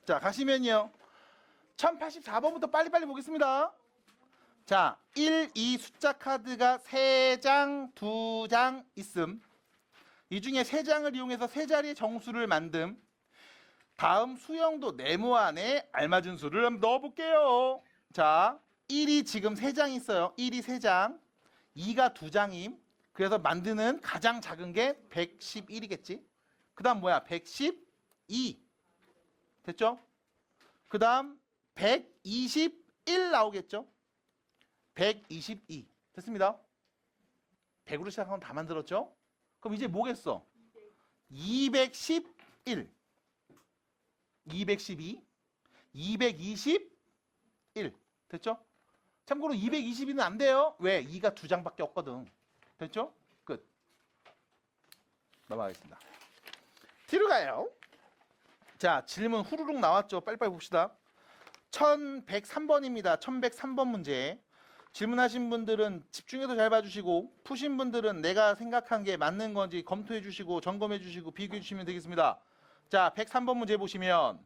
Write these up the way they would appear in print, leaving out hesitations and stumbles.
자, 가시면요. 1084번부터 빨리빨리 보겠습니다. 자, 1, 2 숫자 카드가 3장, 2장 있음. 이 중에 3장을 이용해서 3자리의 정수를 만듦. 다음 수형도 네모 안에 알맞은 수를 한번 넣어볼게요. 자, 1이 지금 3장 있어요. 1이 3장, 2가 2장임. 그래서 만드는 가장 작은 게 111이겠지. 그 다음 뭐야? 112. 됐죠? 그 다음 121 나오겠죠? 122. 됐습니다. 100으로 시작하면 다 만들었죠? 그럼 이제 뭐겠어? 211, 212, 221. 됐죠? 참고로 222는 안 돼요. 왜? 2가 2장밖에 없거든. 됐죠? 끝. 넘어가겠습니다. 뒤로 가요. 자, 질문 후루룩 나왔죠? 빨리빨리 봅시다. 1103번입니다. 1103번 문제. 질문하신 분들은 집중해서 잘 봐주시고, 푸신 분들은 내가 생각한 게 맞는 건지 검토해 주시고, 점검해 주시고, 비교해 주시면 되겠습니다. 자, 103번 문제 보시면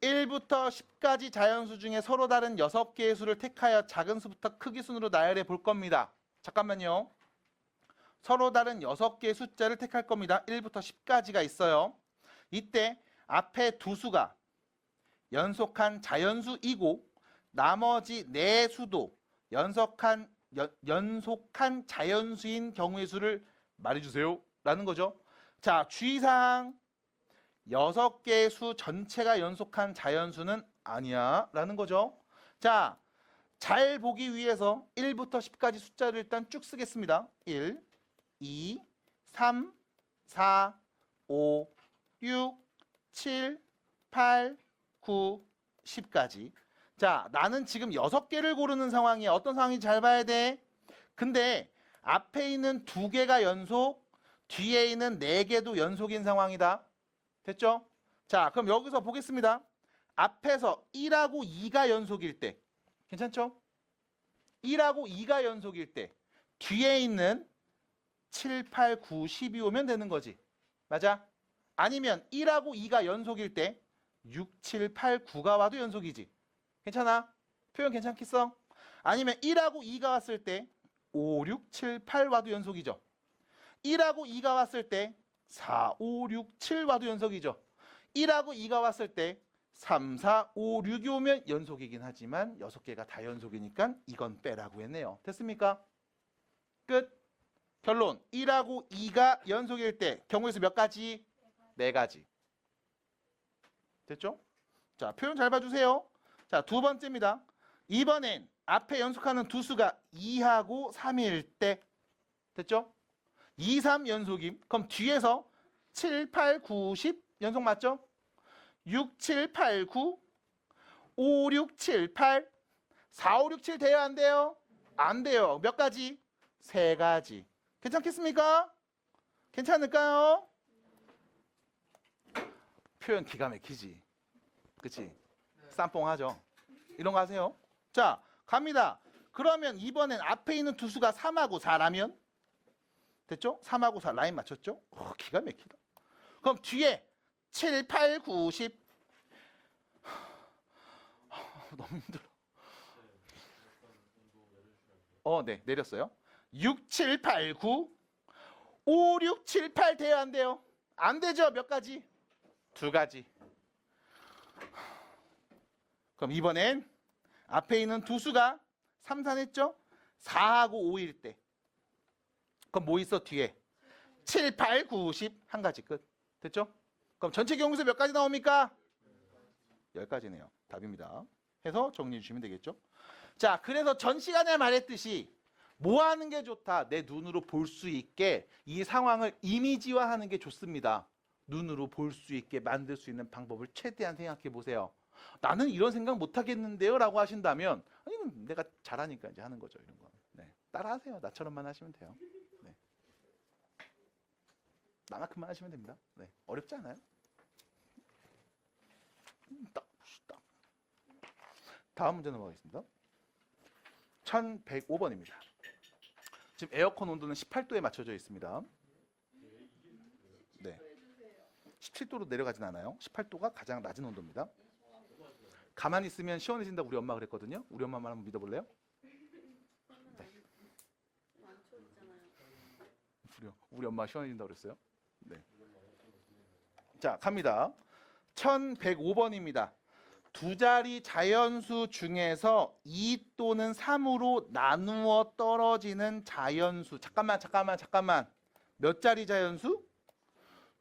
1부터 10까지 자연수 중에 서로 다른 6개의 수를 택하여 작은 수부터 크기 순으로 나열해 볼 겁니다. 잠깐만요. 서로 다른 6개의 숫자를 택할 겁니다. 1부터 10까지가 있어요. 이때 앞에 두 수가 연속한 자연수이고 나머지 4수도 연속한 자연수인 경우의 수를 말해주세요 라는 거죠. 자, 주의사항. 6개의 수 전체가 연속한 자연수는 아니야 라는 거죠. 자, 잘 보기 위해서 1부터 10까지 숫자를 일단 쭉 쓰겠습니다. 1, 2, 3, 4, 5, 6, 7, 8, 9, 10까지. 자, 나는 지금 6개를 고르는 상황이야. 어떤 상황인지 잘 봐야 돼. 근데 앞에 있는 2개가 연속, 뒤에 있는 4개도 연속인 상황이다. 됐죠? 자, 그럼 여기서 보겠습니다. 앞에서 1하고 2가 연속일 때, 괜찮죠? 1하고 2가 연속일 때 뒤에 있는 7, 8, 9, 10이 오면 되는 거지. 맞아? 아니면 1하고 2가 연속일 때 6, 7, 8, 9가 와도 연속이지. 괜찮아? 표현 괜찮겠어? 아니면 1하고 2가 왔을 때 5, 6, 7, 8 와도 연속이죠. 1하고 2가 왔을 때 4, 5, 6, 7 와도 연속이죠. 1하고 2가 왔을 때 3, 4, 5, 6이 오면 연속이긴 하지만 6개가 다 연속이니까 이건 빼라고 했네요. 됐습니까? 끝. 결론. 1하고 2가 연속일 때 경우의 수 몇 가지? 4가지. 됐죠? 자, 표현 잘 봐주세요. 자, 두 번째입니다. 이번엔 앞에 연속하는 두 수가 2하고 3일 때. 됐죠? 2, 3 연속임. 그럼 뒤에서 7, 8, 9, 10 연속 맞죠? 6, 7, 8, 9, 5, 6, 7, 8, 4, 5, 6, 7 돼요? 안 돼요? 안 돼요. 몇 가지? 3가지. 괜찮겠습니까? 괜찮을까요? 표현 기가 막히지. 그치? 쌈뽕하죠? 이런 거 하세요. 자, 갑니다. 그러면 이번엔 앞에 있는 두 수가 3하고 4라면? 됐죠? 3하고 4 라인 맞췄죠? 기가 막히다. 그럼 뒤에 7, 8, 9, 10 너무 힘들어. 네, 내렸어요. 6, 7, 8, 9 5, 6, 7, 8 돼요? 안 돼요? 안 되죠? 몇 가지? 2가지. 그럼 이번엔 앞에 있는 두 수가 3, 4 했죠? 4하고 5일 때 그럼 뭐 있어 뒤에? 7, 8, 9, 10 한 가지 끝. 됐죠? 그럼 전체 경우수 몇 가지 나옵니까? 10가지네요. 답입니다. 해서 정리해 주시면 되겠죠? 자, 그래서 전 시간에 말했듯이 뭐 하는 게 좋다? 내 눈으로 볼 수 있게 이 상황을 이미지화하는 게 좋습니다. 눈으로 볼 수 있게 만들 수 있는 방법을 최대한 생각해 보세요. 나는 이런 생각 못 하겠는데요? 라고 하신다면 아니면 내가 잘하니까 이제 하는 거죠. 이런 거. 네. 따라하세요. 나처럼만 하시면 돼요. 네. 나만큼만 하시면 됩니다. 네. 어렵지 않아요? 딱. 다음 문제 넘어가겠습니다. 1105번입니다. 지금 에어컨 온도는 18도에 맞춰져 있습니다. 네. 17도로 내려가진 않아요. 18도가 가장 낮은 온도입니다. 가만히 있으면 시원해진다고 우리 엄마 그랬거든요. 우리 엄마 말 한번 믿어볼래요? 우리 엄마 시원해진다고 그랬어요. 네. 자, 갑니다. 1105번입니다. 두 자리 자연수 중에서 2 또는 3으로 나누어 떨어지는 자연수. 잠깐만. 몇 자리 자연수?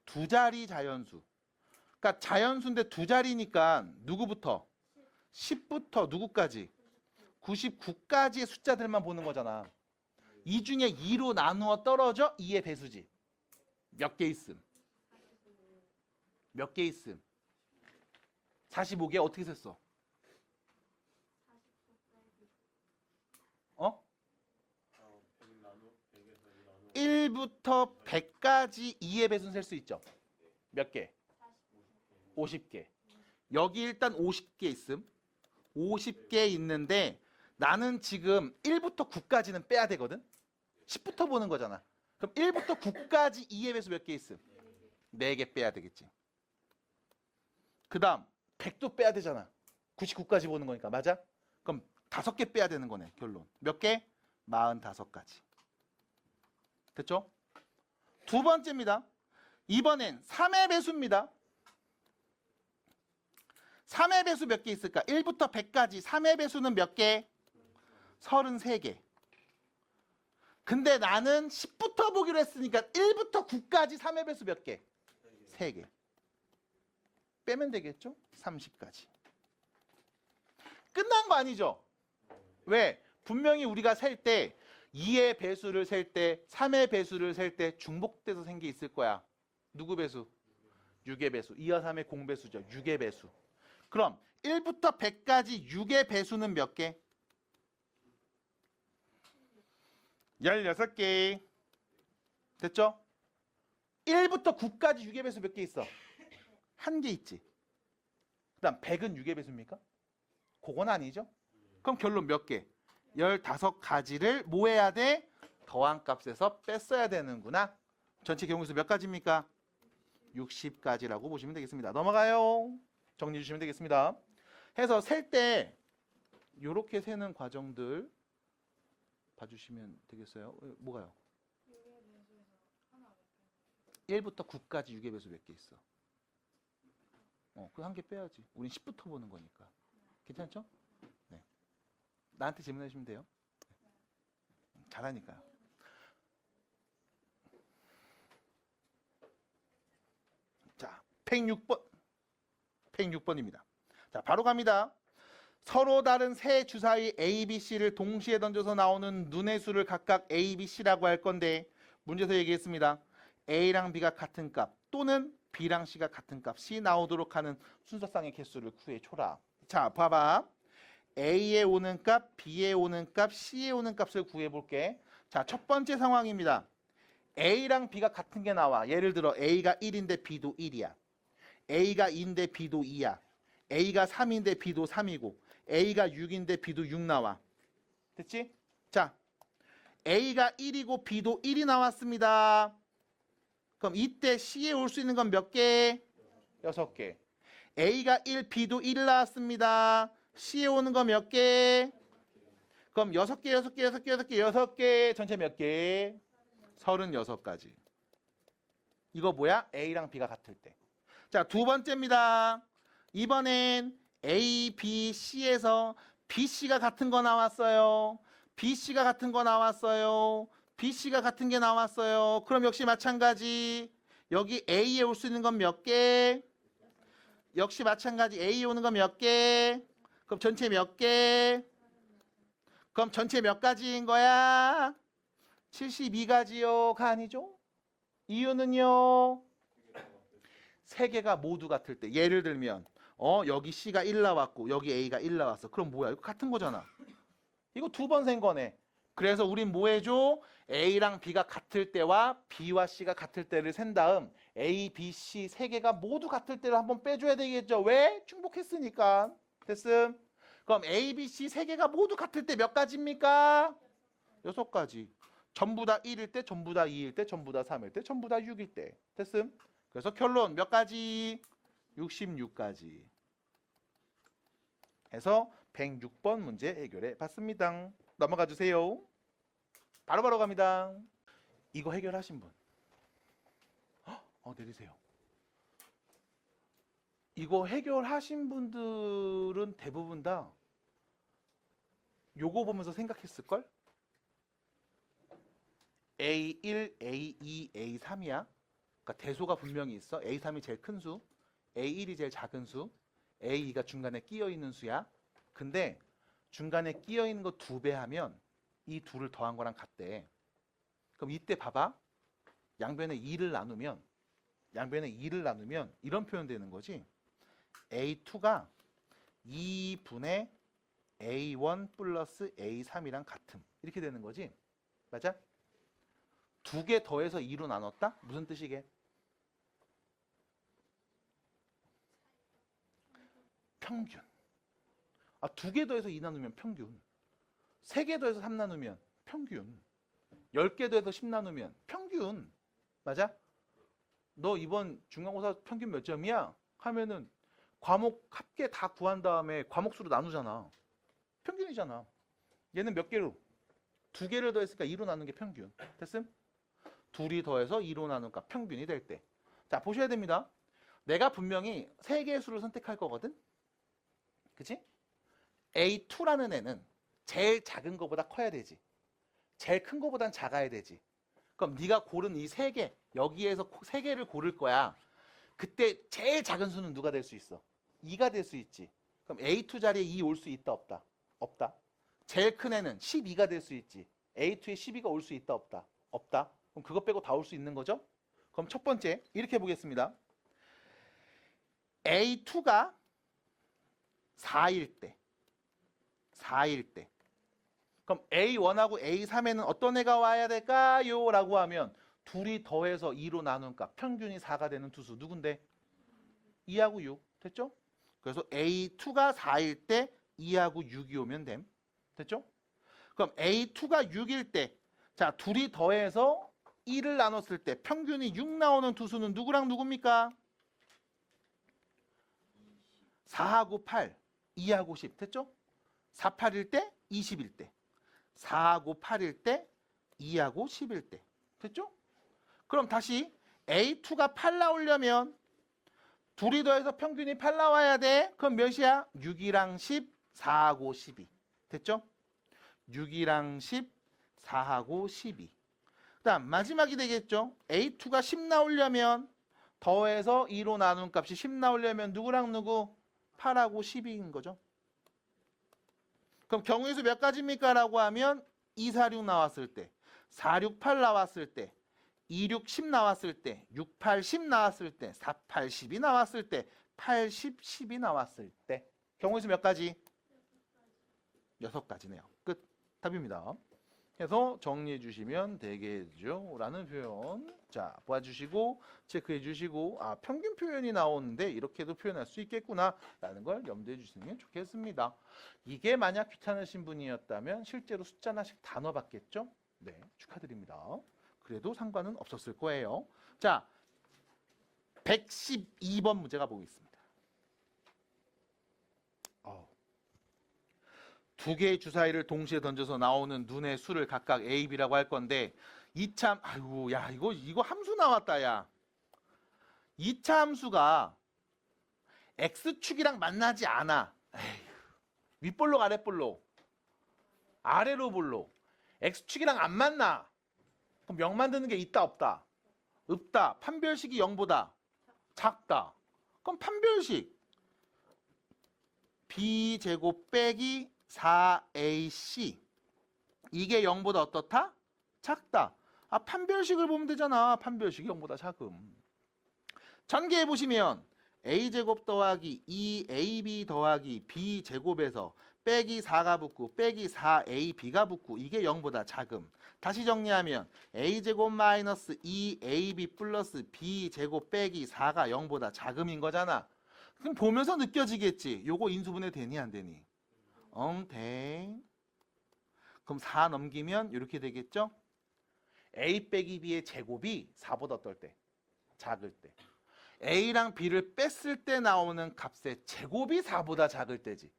두 자리 자연수. 그러니까 자연수인데 두 자리니까 누구부터? 10부터 누구까지? 99까지의 숫자들만 보는 거잖아. 이 중에 2로 나누어 떨어져 2의 배수지. 몇 개 있음? 몇 개 있음? 45개 어떻게 셌어? 1부터 100까지 2의 배수는 셀 수 있죠. 몇 개? 50개. 여기 일단 50개 있음. 50개 있는데 나는 지금 1부터 9까지는 빼야 되거든. 10부터 보는 거잖아. 그럼 1부터 9까지 2의 배수 몇 개 있음? 4개 빼야 되겠지. 그 다음 100도 빼야 되잖아. 99까지 보는 거니까. 맞아? 그럼 5개 빼야 되는 거네. 결론. 몇 개? 45가지. 됐죠? 두 번째입니다. 이번엔 3의 배수입니다. 3의 배수 몇 개 있을까? 1부터 100까지 3의 배수는 몇 개? 33개. 근데 나는 10부터 보기로 했으니까 1부터 9까지 3의 배수 몇 개? 3개. 빼면 되겠죠? 30까지. 끝난 거 아니죠? 왜? 분명히 우리가 셀 때 2의 배수를 셀 때 3의 배수를 셀 때 중복돼서 생겨 있을 거야. 누구 배수? 6의 배수. 2와 3의 공배수죠. 6의 배수. 그럼 1부터 100까지 6의 배수는 몇 개? 16개. 됐죠? 1부터 9까지 6의 배수 몇 개 있어? 한 개 있지. 그 다음 100은 6의 배수입니까? 그건 아니죠. 그럼 결론 몇 개? 15가지를 뭐 해야 돼? 더한 값에서 뺐어야 되는구나. 전체 경우수 몇 가지입니까? 60가지라고 보시면 되겠습니다. 넘어가요. 정리해 주시면 되겠습니다. 해서 셀 때 이렇게 세는 과정들 봐주시면 되겠어요. 뭐가요? 1부터 9까지 6의 배수 몇 개 있어? 그 한 개 빼야지. 우린 10부터 보는 거니까. 괜찮죠? 네. 나한테 질문해 주시면 돼요. 잘하니까요. 자, 106번. 106번입니다. 자, 바로 갑니다. 서로 다른 세 주사위 A, B, C를 동시에 던져서 나오는 눈의 수를 각각 A, B, C라고 할 건데 문제에서 얘기했습니다. A랑 B가 같은 값 또는 B랑 C가 같은 값 C 나오도록 하는 순서상의 개수를 구해줘라. 자, 봐봐. A에 오는 값, B에 오는 값, C에 오는 값을 구해볼게. 자, 첫 번째 상황입니다. A랑 B가 같은 게 나와. 예를 들어 A가 1인데 B도 1이야. A가 2인데 B도 2야. A가 3인데 B도 3이고 A가 6인데 B도 6 나와. 됐지? 자, A가 1이고 B도 1이 나왔습니다. 그럼 이때 C에 올 수 있는 건 몇 개? 6개. A가 1, B도 1 나왔습니다. C에 오는 거 몇 개? 그럼 6개. 전체 몇 개? 36가지. 이거 뭐야? A랑 B가 같을 때. 자, 두 번째입니다. 이번엔 A, B, C에서 BC가 같은 거 나왔어요. BC가 같은 거 나왔어요. BC가 같은 게 나왔어요. 그럼 역시 마찬가지. 여기 A에 올 수 있는 건 몇 개? 역시 마찬가지. A에 오는 건 몇 개? 그럼 전체 몇 개? 그럼 전체 몇 가지인 거야? 72가지요가 아니죠? 이유는요? 세 개가 모두 같을 때. 예를 들면 여기 C가 1 나왔고 여기 A가 1 나왔어. 그럼 뭐야? 이거 같은 거잖아. 이거 두 번 센 거네. 그래서 우린 뭐 해줘? A랑 B가 같을 때와 B와 C가 같을 때를 센 다음 A, B, C 세 개가 모두 같을 때를 한번 빼줘야 되겠죠. 왜? 중복했으니까. 됐음? 그럼 A, B, C 세 개가 모두 같을 때 몇 가지입니까? 6가지. 전부 다 1일 때, 전부 다 2일 때, 전부 다 3일 때, 전부 다 6일 때. 됐음? 그래서 결론 몇 가지? 66가지. 해서 106번 문제 해결해 봤습니다. 넘어가 주세요. 바로바로 갑니다. 이거 해결하신 분. 내리세요. 이거 해결하신 분들은 대부분 다 요거 보면서 생각했을걸? A1, A2, A3이야. 그러니까 대소가 분명히 있어. A3이 제일 큰 수, A1이 제일 작은 수, A2가 중간에 끼어 있는 수야. 근데 중간에 끼어 있는 거 2배 하면 이 둘을 더한 거랑 같대. 그럼 이때 봐봐. 양변에 2를 나누면 이런 표현 되는 거지. A2가 2분의 A1 플러스 A3이랑 같음. 이렇게 되는 거지. 맞아? 2개 더해서 2로 나눴다? 무슨 뜻이게? 평균. 2개 더해서 2 나누면 평균. 3개 더해서 3 나누면 평균. 10개 더해서 10 나누면 평균. 맞아? 너 이번 중간고사 평균 몇 점이야? 하면은 과목 합계 다 구한 다음에 과목수로 나누잖아. 평균이잖아. 얘는 몇 개로? 2개를 더했으니까 2로 나눈 게 평균. 됐음? 둘이 더해서 2로 나누니까 평균이 될 때. 자, 보셔야 됩니다. 내가 분명히 3개의 수를 선택할 거거든? 그치? A2라는 애는 제일 작은 거보다 커야 되지. 제일 큰 거보단 작아야 되지. 그럼 네가 고른 이 3개, 여기에서 3개를 고를 거야. 그때 제일 작은 수는 누가 될 수 있어? 2가 될 수 있지. 그럼 A2 자리에 2 올 수 있다 없다? 없다. 제일 큰 애는 12가 될 수 있지. A2에 12가 올 수 있다 없다? 없다. 그럼 그것 빼고 다 올 수 있는 거죠? 그럼 첫 번째 이렇게 보겠습니다. A2가 4일 때 그럼 A1하고 A3에는 어떤 애가 와야 될까요? 라고 하면 둘이 더해서 2로 나누니까 평균이 4가 되는 두수 누군데? 2하고 6 됐죠? 그래서 A2가 4일 때 2하고 6이 오면 됨. 됐죠? 그럼 A2가 6일 때 자, 둘이 더해서 2를 나눴을 때 평균이 6 나오는 두수는 누구랑 누굽니까? 4하고 8, 2하고 10 됐죠? 4, 8일 때 20일 때 4하고 8일 때 2하고 10일 때 됐죠? 그럼 다시 A2가 8 나오려면 둘이 더해서 평균이 8 나와야 돼. 그럼 몇이야? 6이랑 10, 4하고 12 됐죠? 6이랑 10, 4하고 12 그다음 마지막이 되겠죠? A2가 10 나오려면 더해서 2로 나눈 값이 10 나오려면 누구랑 누구? 8하고 12인 거죠. 그럼 경우의 수 몇 가지입니까? 라고 하면 2, 4, 6 나왔을 때 4, 6, 8 나왔을 때 2, 6, 10 나왔을 때 6, 8, 10 나왔을 때 4, 8, 10이 나왔을 때 8, 10, 10이 나왔을 때 경우의 수 몇 가지? 6가지네요. 끝. 답입니다. 해서 정리해 주시면 되겠죠 라는 표현. 자, 봐주시고 체크해 주시고 평균 표현이 나오는데 이렇게도 표현할 수 있겠구나 라는 걸 염두해 주시면 좋겠습니다. 이게 만약 귀찮으신 분이었다면 실제로 숫자 하나씩 다 넣어봤겠죠? 네, 축하드립니다. 그래도 상관은 없었을 거예요. 자, 112번 문제가 보겠습니다. 2개의 주사위를 동시에 던져서 나오는 눈의 수를 각각 A, B라고 할 건데 이차 아이고 야 이거 함수 나왔다 야. 이차 함수가 X축이랑 만나지 않아. 에휴, 윗볼록 아랫볼록 아래로 볼록 X축이랑 안 만나. 그럼 0 만드는 게 있다 없다? 없다. 판별식이 0보다 작다. 그럼 판별식 B제곱 빼기 4AC 이게 0보다 어떻다? 작다. 판별식을 보면 되잖아. 판별식이 0보다 작음. 전개해보시면 A제곱 더하기 2AB 더하기 B제곱에서 빼기 4가 붙고 빼기 4AB가 붙고 이게 0보다 작음. 다시 정리하면 A제곱 마이너스 2AB 플러스 B제곱 빼기 4가 0보다 작음인 거잖아. 그럼 보면서 느껴지겠지. 요거 인수분해 되니 안 되니? 돼. 그럼 4 넘기면 이렇게 되겠죠? A 빼기 B의 제곱이 4보다 어떨 때? 작을 때. A랑 B를 뺐을 때 나오는 값의 제곱이 4보다 작을 때지.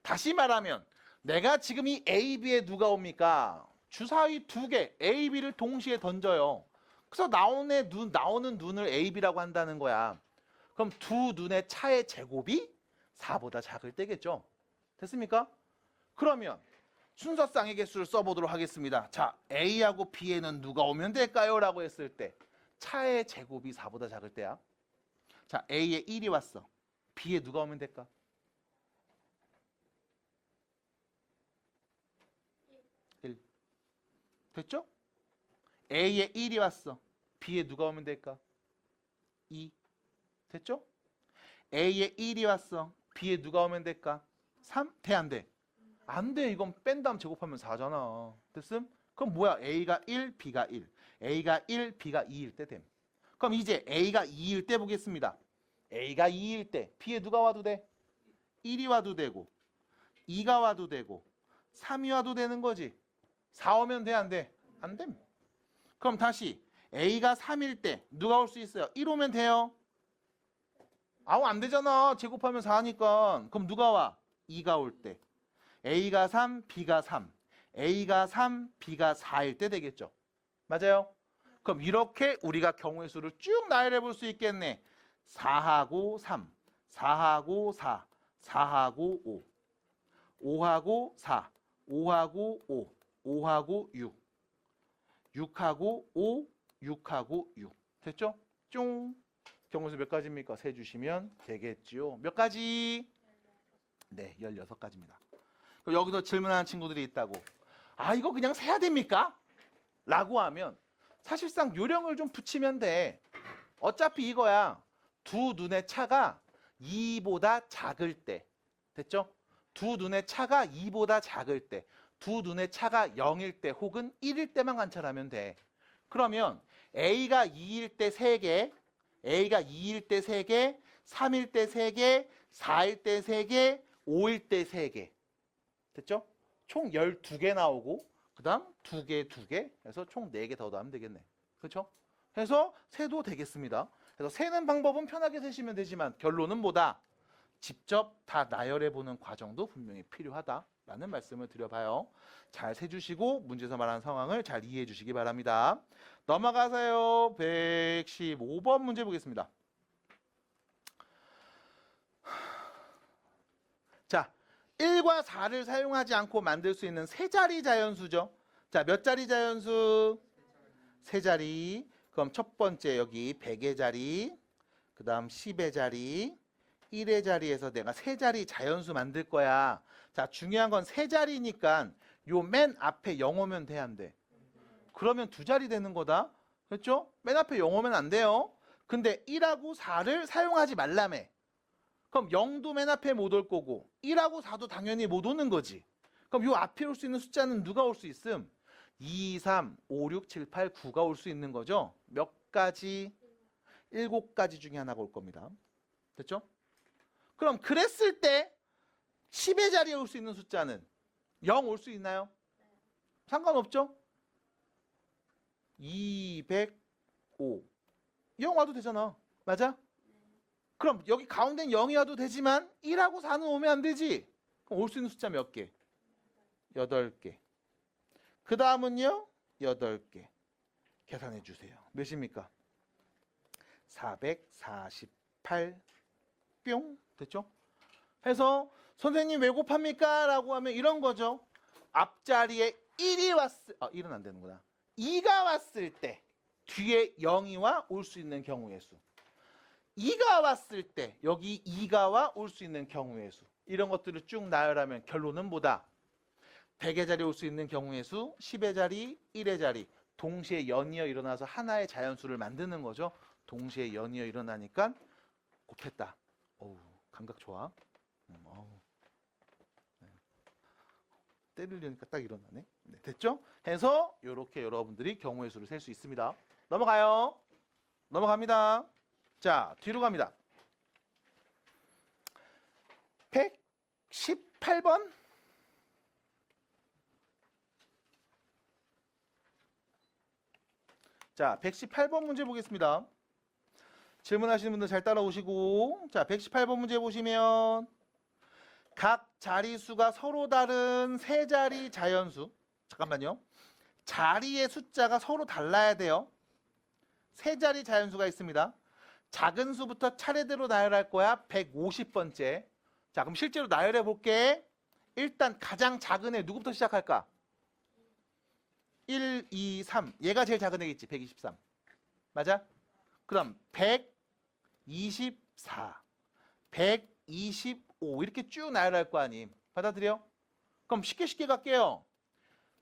다시 말하면 내가 지금 이 A, B에 누가 옵니까? 주사위 두 개, A, B를 동시에 던져요. 그래서 나오는 눈을 A, B라고 한다는 거야. 그럼 두 눈의 차의 제곱이 4보다 작을 때겠죠. 됐습니까? 그러면 순서쌍의 개수를 써보도록 하겠습니다. 자, A하고 B에는 누가 오면 될까요? 라고 했을 때 차의 제곱이 4보다 작을 때야. 자, A에 1이 왔어. B에 누가 오면 될까? 1. 됐죠? A에 1이 왔어. B에 누가 오면 될까? 2. 됐죠? A에 1이 왔어. B에 누가 오면 될까? 3? 돼, 안 돼? 안 돼. 이건 뺀 다음 제곱하면 4잖아. 됐음? 그럼 뭐야? A가 1, B가 1. A가 1, B가 2일 때 됨. 그럼 이제 A가 2일 때 보겠습니다. A가 2일 때 B에 누가 와도 돼? 1이 와도 되고 2가 와도 되고 3이 와도 되는 거지. 4 오면 돼, 안 돼? 안 됨. 그럼 다시 A가 3일 때 누가 올 수 있어요? 1 오면 돼요? 아우, 안 되잖아. 제곱하면 4니까. 그럼 누가 와? 2가 올 때. A가 3, B가 3. A가 3, B가 4일 때 되겠죠. 맞아요? 그럼 이렇게 우리가 경우의 수를 쭉 나열해 볼 수 있겠네. 4하고 3, 4하고 4, 4하고 5, 5하고 4, 5하고 5, 5하고 6, 6하고 5, 6하고 6. 됐죠? 쫑. 경우수 몇 가지입니까? 세 주시면 되겠지요. 몇 가지? 네, 16가지입니다. 그럼 여기서 질문하는 친구들이 있다고. 아, 이거 그냥 세야 됩니까? 라고 하면 사실상 요령을 좀 붙이면 돼. 어차피 이거야. 두 눈의 차가 2보다 작을 때. 됐죠? 두 눈의 차가 2보다 작을 때. 두 눈의 차가 0일 때 혹은 1일 때만 관찰하면 돼. 그러면 A가 2일 때 3개, A가 2일 때 3개, 3일 때 3개, 4일 때 3개, 5일 때 3개. 됐죠? 총 12개 나오고 그 다음 2개, 2개 해서 총 4개 더 넣으면 되겠네. 그렇죠? 해서 세도 되겠습니다. 그래서 세는 방법은 편하게 세시면 되지만 결론은 뭐다? 직접 다 나열해보는 과정도 분명히 필요하다라는 말씀을 드려봐요. 잘 세주시고 문제에서 말하는 상황을 잘 이해해 주시기 바랍니다. 넘어가세요. 115번 문제 보겠습니다. 자, 1과 4를 사용하지 않고 만들 수 있는 세 자리 자연수죠. 자, 몇 자리 자연수? 세 자리. 그럼 첫 번째 여기 100의 자리, 그 다음 10의 자리, 1의 자리에서 내가 세 자리 자연수 만들 거야. 자, 중요한 건 세 자리니까 요 맨 앞에 0 오면 돼, 안 돼? 그러면 두 자리 되는 거다. 그렇죠? 맨 앞에 0 오면 안 돼요. 근데 1하고 4를 사용하지 말라며. 그럼 0도 맨 앞에 못 올 거고 1하고 4도 당연히 못 오는 거지. 그럼 요 앞에 올 수 있는 숫자는 누가 올 수 있음? 2, 3, 5, 6, 7, 8, 9가 올 수 있는 거죠. 몇 가지? 7가지 중에 하나가 올 겁니다. 됐죠? 그럼 그랬을 때 10의 자리에 올 수 있는 숫자는 0 올 수 있나요? 상관없죠? 205 0 와도 되잖아. 맞아? 그럼 여기 가운데는 0이 와도 되지만 1하고 4는 오면 안 되지. 그럼 올 수 있는 숫자 몇 개? 8개. 그 다음은요? 8개. 계산해 주세요. 몇입니까? 448 뿅. 됐죠? 해서 선생님 왜 곱합니까? 라고 하면 이런 거죠. 앞자리에 1이 왔을 1은 안 되는구나. 2가 왔을 때 뒤에 0이 와 올 수 있는 경우의 수. 2가 왔을 때 여기 2가 와 올 수 있는 경우의 수. 이런 것들을 쭉 나열하면 결론은 뭐다? 100의 자리 올 수 있는 경우의 수, 10의 자리, 1의 자리. 동시에 연이어 일어나서 하나의 자연수를 만드는 거죠. 동시에 연이어 일어나니까 곱했다. 어우, 감각 좋아. 어우. 네. 때리려니까 딱 일어나네. 네, 됐죠? 해서 이렇게 여러분들이 경우의 수를 셀 수 있습니다. 넘어가요. 넘어갑니다. 자, 뒤로 갑니다. 118번. 자, 118번 문제 보겠습니다. 질문하시는 분들 잘 따라오시고, 자, 118번 문제 보시면 각 자리수가 서로 다른 세 자리 자연수. 잠깐만요. 자리의 숫자가 서로 달라야 돼요. 세 자리 자연수가 있습니다. 작은 수부터 차례대로 나열할 거야. 150번째. 자, 그럼 실제로 나열해 볼게. 일단 가장 작은 애 누구부터 시작할까? 1, 2, 3. 얘가 제일 작은 애겠지. 123. 맞아? 그럼 124, 125 이렇게 쭉 나열할 거 아님. 받아들여? 그럼 쉽게 갈게요.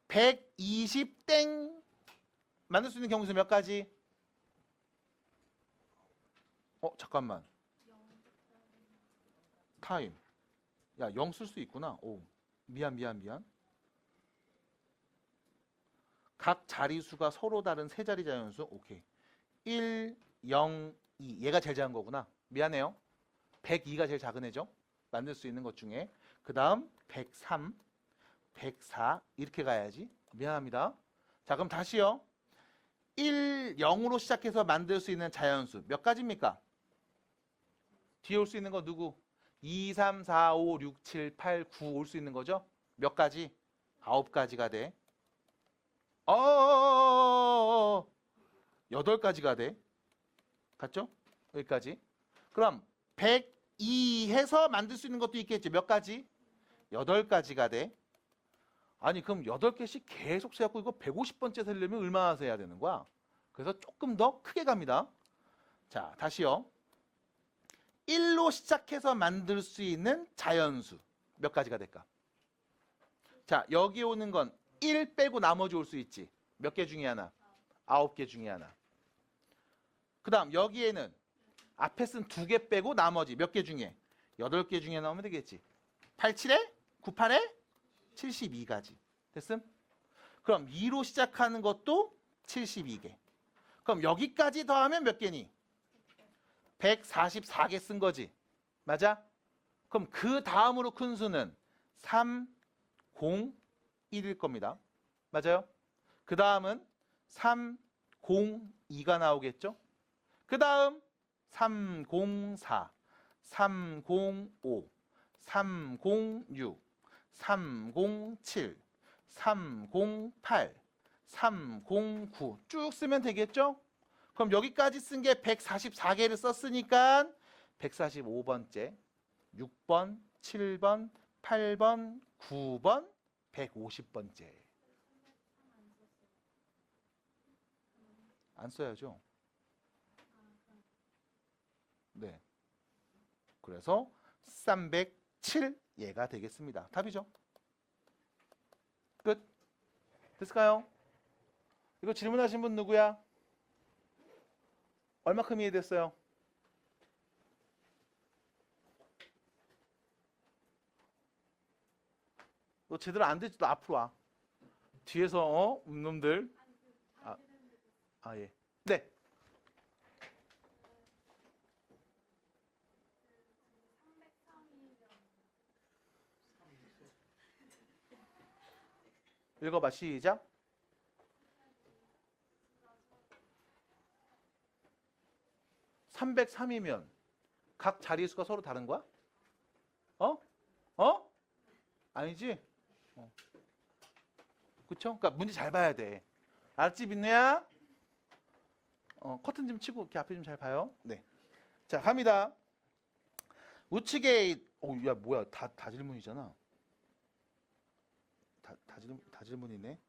120땡 만들 수 있는 경우수 몇 가지? 잠깐만. 타임. 야, 0 쓸 수 있구나. 오, 미안. 각 자리수가 서로 다른 세 자리 자연수. 오케이. 1, 0, 2. 얘가 제일 작은 거구나. 미안해요. 102가 제일 작은 애죠. 만들 수 있는 것 중에. 그 다음 103, 104 이렇게 가야지. 미안합니다. 자, 그럼 다시요. 1, 0으로 시작해서 만들 수 있는 자연수 몇 가지입니까? 뒤에 올 수 있는 거 누구? 2, 3, 4, 5, 6, 7, 8, 9 올 수 있는 거죠? 몇 가지? 9가지가 돼. 8가지가 돼. 갔죠? 여기까지. 그럼 102 해서 만들 수 있는 것도 있겠지. 몇 가지? 8가지가 돼. 아니 그럼 8개씩 계속 세갖고 이거 150번째 세려면 얼마나 세야 되는 거야? 그래서 조금 더 크게 갑니다. 자, 다시요. 1로 시작해서 만들 수 있는 자연수 몇 가지가 될까? 자, 여기 오는 건 1 빼고 나머지 올 수 있지. 몇 개 중에 하나? 9개 중에 하나. 그 다음 여기에는 앞에 쓴 2개 빼고 나머지 몇 개 중에? 8개 중에 나오면 되겠지. 87에? 98에? 72가지. 됐음? 그럼 2로 시작하는 것도 72개. 그럼 여기까지 더하면 몇 개니? 144개 쓴 거지. 맞아? 그럼 그 다음으로 큰 수는 3, 0, 1일 겁니다. 맞아요? 그 다음은 3, 0, 2가 나오겠죠? 그 다음 3, 0, 4, 3, 0, 5, 3, 0, 6, 3, 0, 7, 3, 0, 8, 3, 0, 9 쭉 쓰면 되겠죠? 그럼 여기까지 쓴 게 144개를 썼으니까 145번째, 6번, 7번, 8번, 9번, 150번째. 안 써야죠. 네. 그래서 307 얘가 되겠습니다. 답이죠. 끝. 됐을까요? 이거 질문하신 분 누구야? 얼마큼 이해됐어요? 너 제대로 안 됐지? 너 앞으로 와. 뒤에서 놈들. 예. 네. 읽어봐. 시작. 303이면 각 자리수가 서로 다른 거야? 아니지? 그쵸? 그러니까 문제 잘 봐야 돼. 알았지, 민우야? 커튼 좀 치고 이렇게 앞에 좀 잘 봐요. 네. 자, 갑니다. 우측에 야 뭐야? 다 질문이잖아. 다 질문이네.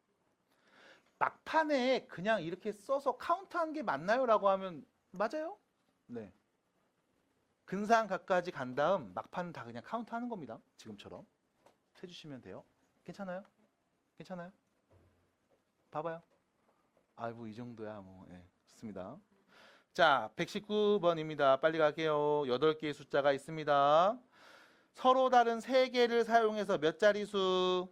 막판에 그냥 이렇게 써서 카운트한 게 맞나요? 라고 하면 맞아요. 네. 근사항각까지 간 다음 막판은 다 그냥 카운트하는 겁니다. 지금처럼 해주시면 돼요. 괜찮아요? 괜찮아요? 봐봐요. 아이고 이 정도야 뭐. 예, 좋습니다. 자, 119번입니다. 빨리 갈게요. 8개의 숫자가 있습니다. 서로 다른 3개를 사용해서 몇 자리수?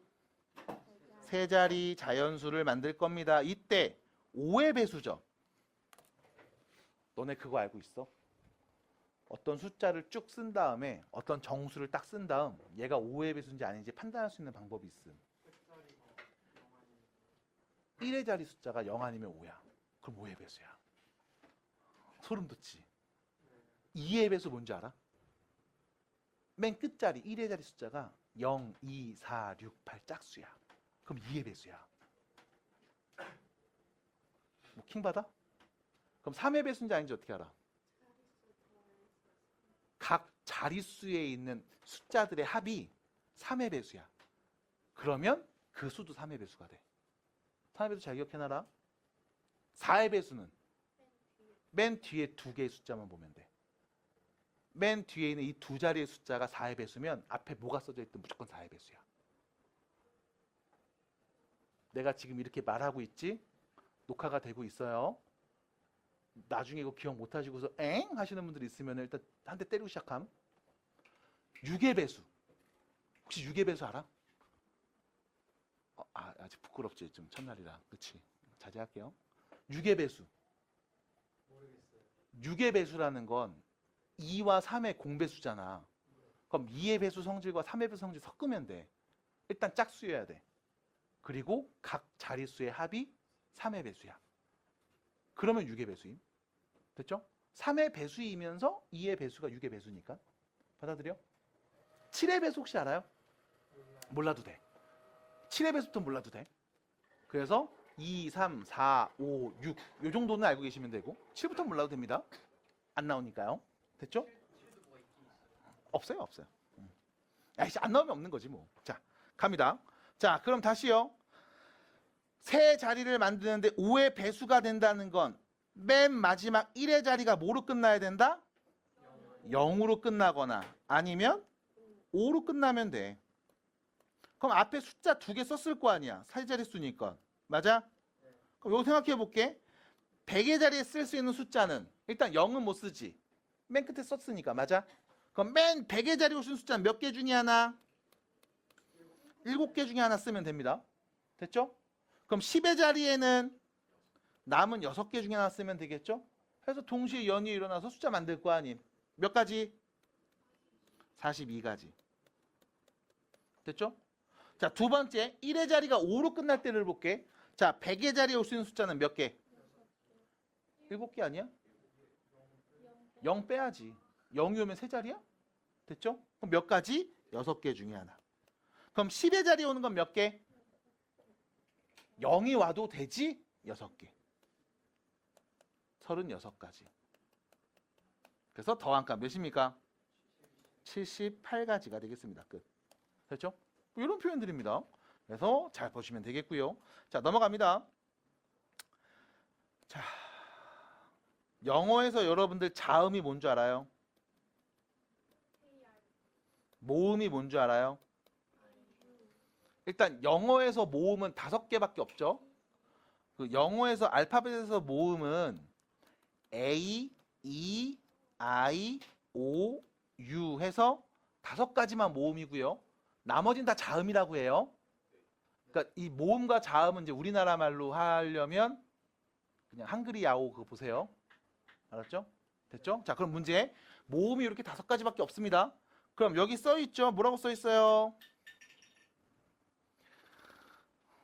3자리 자연수를 만들 겁니다. 이때 5의 배수죠. 너네 그거 알고 있어? 어떤 숫자를 쭉 쓴 다음에 어떤 정수를 딱 쓴 다음 얘가 5의 배수인지 아닌지 판단할 수 있는 방법이 있음. 1의 자리 숫자가 0 아니면 5야. 그럼 5의 배수야. 소름 돋지? 2의 배수 뭔지 알아? 맨 끝자리 1의 자리 숫자가 0, 2, 4, 6, 8 짝수야. 그럼 2의 배수야. 뭐 킹받아? 그럼 3의 배수인지 아닌지 어떻게 알아? 각 자릿수에 있는 숫자들의 합이 3의 배수야. 그러면 그 수도 3의 배수가 돼. 3의 배수 잘 기억해놔라. 4의 배수는 맨 뒤에 두 개의 숫자만 보면 돼. 맨 뒤에 있는 이 두 자리의 숫자가 4의 배수면 앞에 뭐가 써져 있든 무조건 4의 배수야. 내가 지금 이렇게 말하고 있지? 녹화가 되고 있어요. 나중에 이거 기억 못 하시고서 엥? 하시는 분들이 있으면 일단 한 대 때리고 시작함. 6의 배수. 혹시 6의 배수 알아? 아직 부끄럽지. 좀 첫날이라. 그치? 자제할게요. 6의 배수. 6의 배수라는 건 2와 3의 공배수잖아. 그럼 2의 배수 성질과 3의 배수 성질 섞으면 돼. 일단 짝수여야 돼. 그리고 각 자릿수의 합이 3의 배수야. 그러면 6의 배수임. 됐죠? 3의 배수이면서 2의 배수가 6의 배수니까. 받아들여? 7의 배수 혹시 알아요? 몰라도 돼. 7의 배수부터 몰라도 돼. 그래서 2, 3, 4, 5, 6 요 정도는 알고 계시면 되고 7부터 몰라도 됩니다. 안 나오니까요. 됐죠? 없어요. 없어요. 야이씨 안 나오면 없는 거지 뭐. 자 갑니다. 자 그럼 다시요. 세 자리를 만드는데 5의 배수가 된다는 건 맨 마지막 1의 자리가 뭐로 끝나야 된다? 0으로 끝나거나 아니면 5로 끝나면 돼. 그럼 앞에 숫자 2개 썼을 거 아니야. 세 자릿수니까. 맞아? 그럼 이거 생각해 볼게. 100의 자리에 쓸 수 있는 숫자는 일단 0은 못 쓰지. 맨 끝에 썼으니까. 맞아? 그럼 맨 100의 자리에 오신 숫자는 몇 개 중에 하나? 7개 중에 하나 쓰면 됩니다. 됐죠? 그럼 10의 자리에는 남은 6개 중에 하나 쓰면 되겠죠? 그래서 동시에 연이 일어나서 숫자 만들 거 아님. 몇 가지? 42가지. 됐죠? 자, 두 번째 1의 자리가 5로 끝날 때를 볼게. 자, 100의 자리에 올 수 있는 숫자는 몇 개? 7개 아니야? 0 빼야지. 0이 오면 세 자리야? 됐죠? 그럼 몇 가지? 6개 중에 하나. 그럼 10의 자리에 오는 건 몇 개? 0이 와도 되지? 6개. 36가지. 그래서 더한 값 몇입니까? 78가지가 되겠습니다. 끝. 됐죠? 이런 표현들입니다. 그래서 잘 보시면 되겠고요. 자, 넘어갑니다. 자, 영어에서 여러분들 자음이 뭔 줄 알아요? 모음이 뭔 줄 알아요? 일단 영어에서 모음은 5개밖에 없죠. 그 영어에서 알파벳에서 모음은 A, E, I, O, U 해서 5가지만 모음이고요. 나머지는 다 자음이라고 해요. 그러니까 이 모음과 자음은 이제 우리나라 말로 하려면 그냥 한글이 야오 그거 보세요. 알았죠? 됐죠? 자, 그럼 문제. 모음이 이렇게 5가지밖에 없습니다. 그럼 여기 써 있죠? 뭐라고 써 있어요?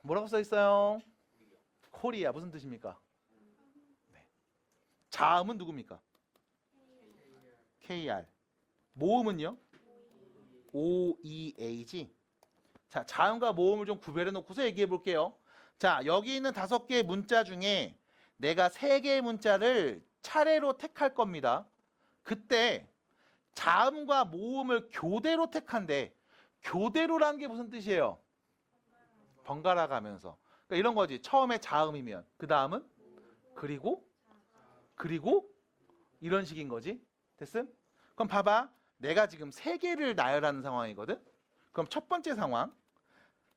뭐라고 써 있어요? 코리아 무슨 뜻입니까? 네. 자음은 누굽니까? KR. 모음은요? OEA지. 자, 자음과 모음을 좀 구별해 놓고서 얘기해 볼게요. 자, 여기 있는 5개의 문자 중에 내가 3개의 문자를 차례로 택할 겁니다. 그때 자음과 모음을 교대로 택한데 교대로라는 게 무슨 뜻이에요? 번갈아 가면서. 그러니까 이런 거지. 처음에 자음이면 그 다음은 그리고 이런 식인 거지. 됐음? 그럼 봐봐. 내가 지금 3개를 나열하는 상황이거든. 그럼 첫 번째 상황.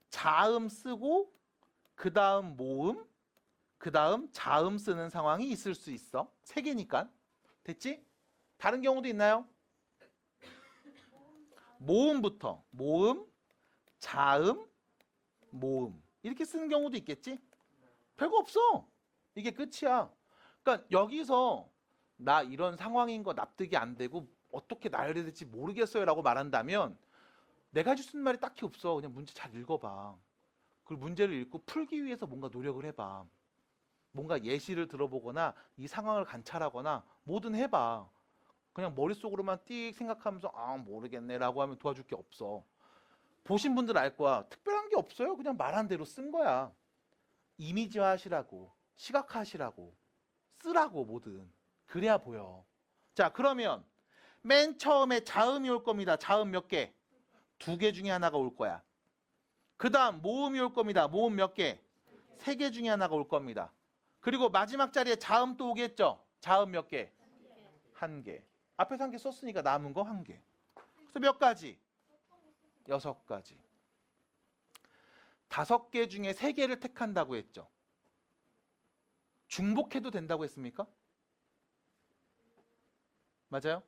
자음 쓰고 그 다음 모음 그 다음 자음 쓰는 상황이 있을 수 있어. 3개니까. 됐지? 다른 경우도 있나요? 모음부터 모음, 자음, 모음 이렇게 쓰는 경우도 있겠지? 별거 없어. 이게 끝이야. 그러니까 여기서 나 이런 상황인 거 납득이 안 되고 어떻게 나열해야 될지 모르겠어요 라고 말한다면 내가 할 수 있는 말이 딱히 없어. 그냥 문제 잘 읽어봐. 그리고 문제를 읽고 풀기 위해서 뭔가 노력을 해봐. 뭔가 예시를 들어보거나 이 상황을 관찰하거나 뭐든 해봐. 그냥 머릿속으로만 띡 생각하면서 아 모르겠네 라고 하면 도와줄 게 없어. 보신 분들 알 거야. 특별한 게 없어요. 그냥 말한 대로 쓴 거야. 이미지화 하시라고, 시각화하시라고, 쓰라고 뭐든. 그래야 보여. 자, 그러면 맨 처음에 자음이 올 겁니다. 자음 몇 개? 2개 중에 하나가 올 거야. 그 다음 모음이 올 겁니다. 모음 몇 개? 3개 중에 하나가 올 겁니다. 그리고 마지막 자리에 자음 또 오겠죠? 자음 몇 개? 1개. 앞에서 1개 썼으니까 남은 거 1개. 그래서 몇 가지? 6가지. 5개 중에 3개를 택한다고 했죠. 중복해도 된다고 했습니까? 맞아요?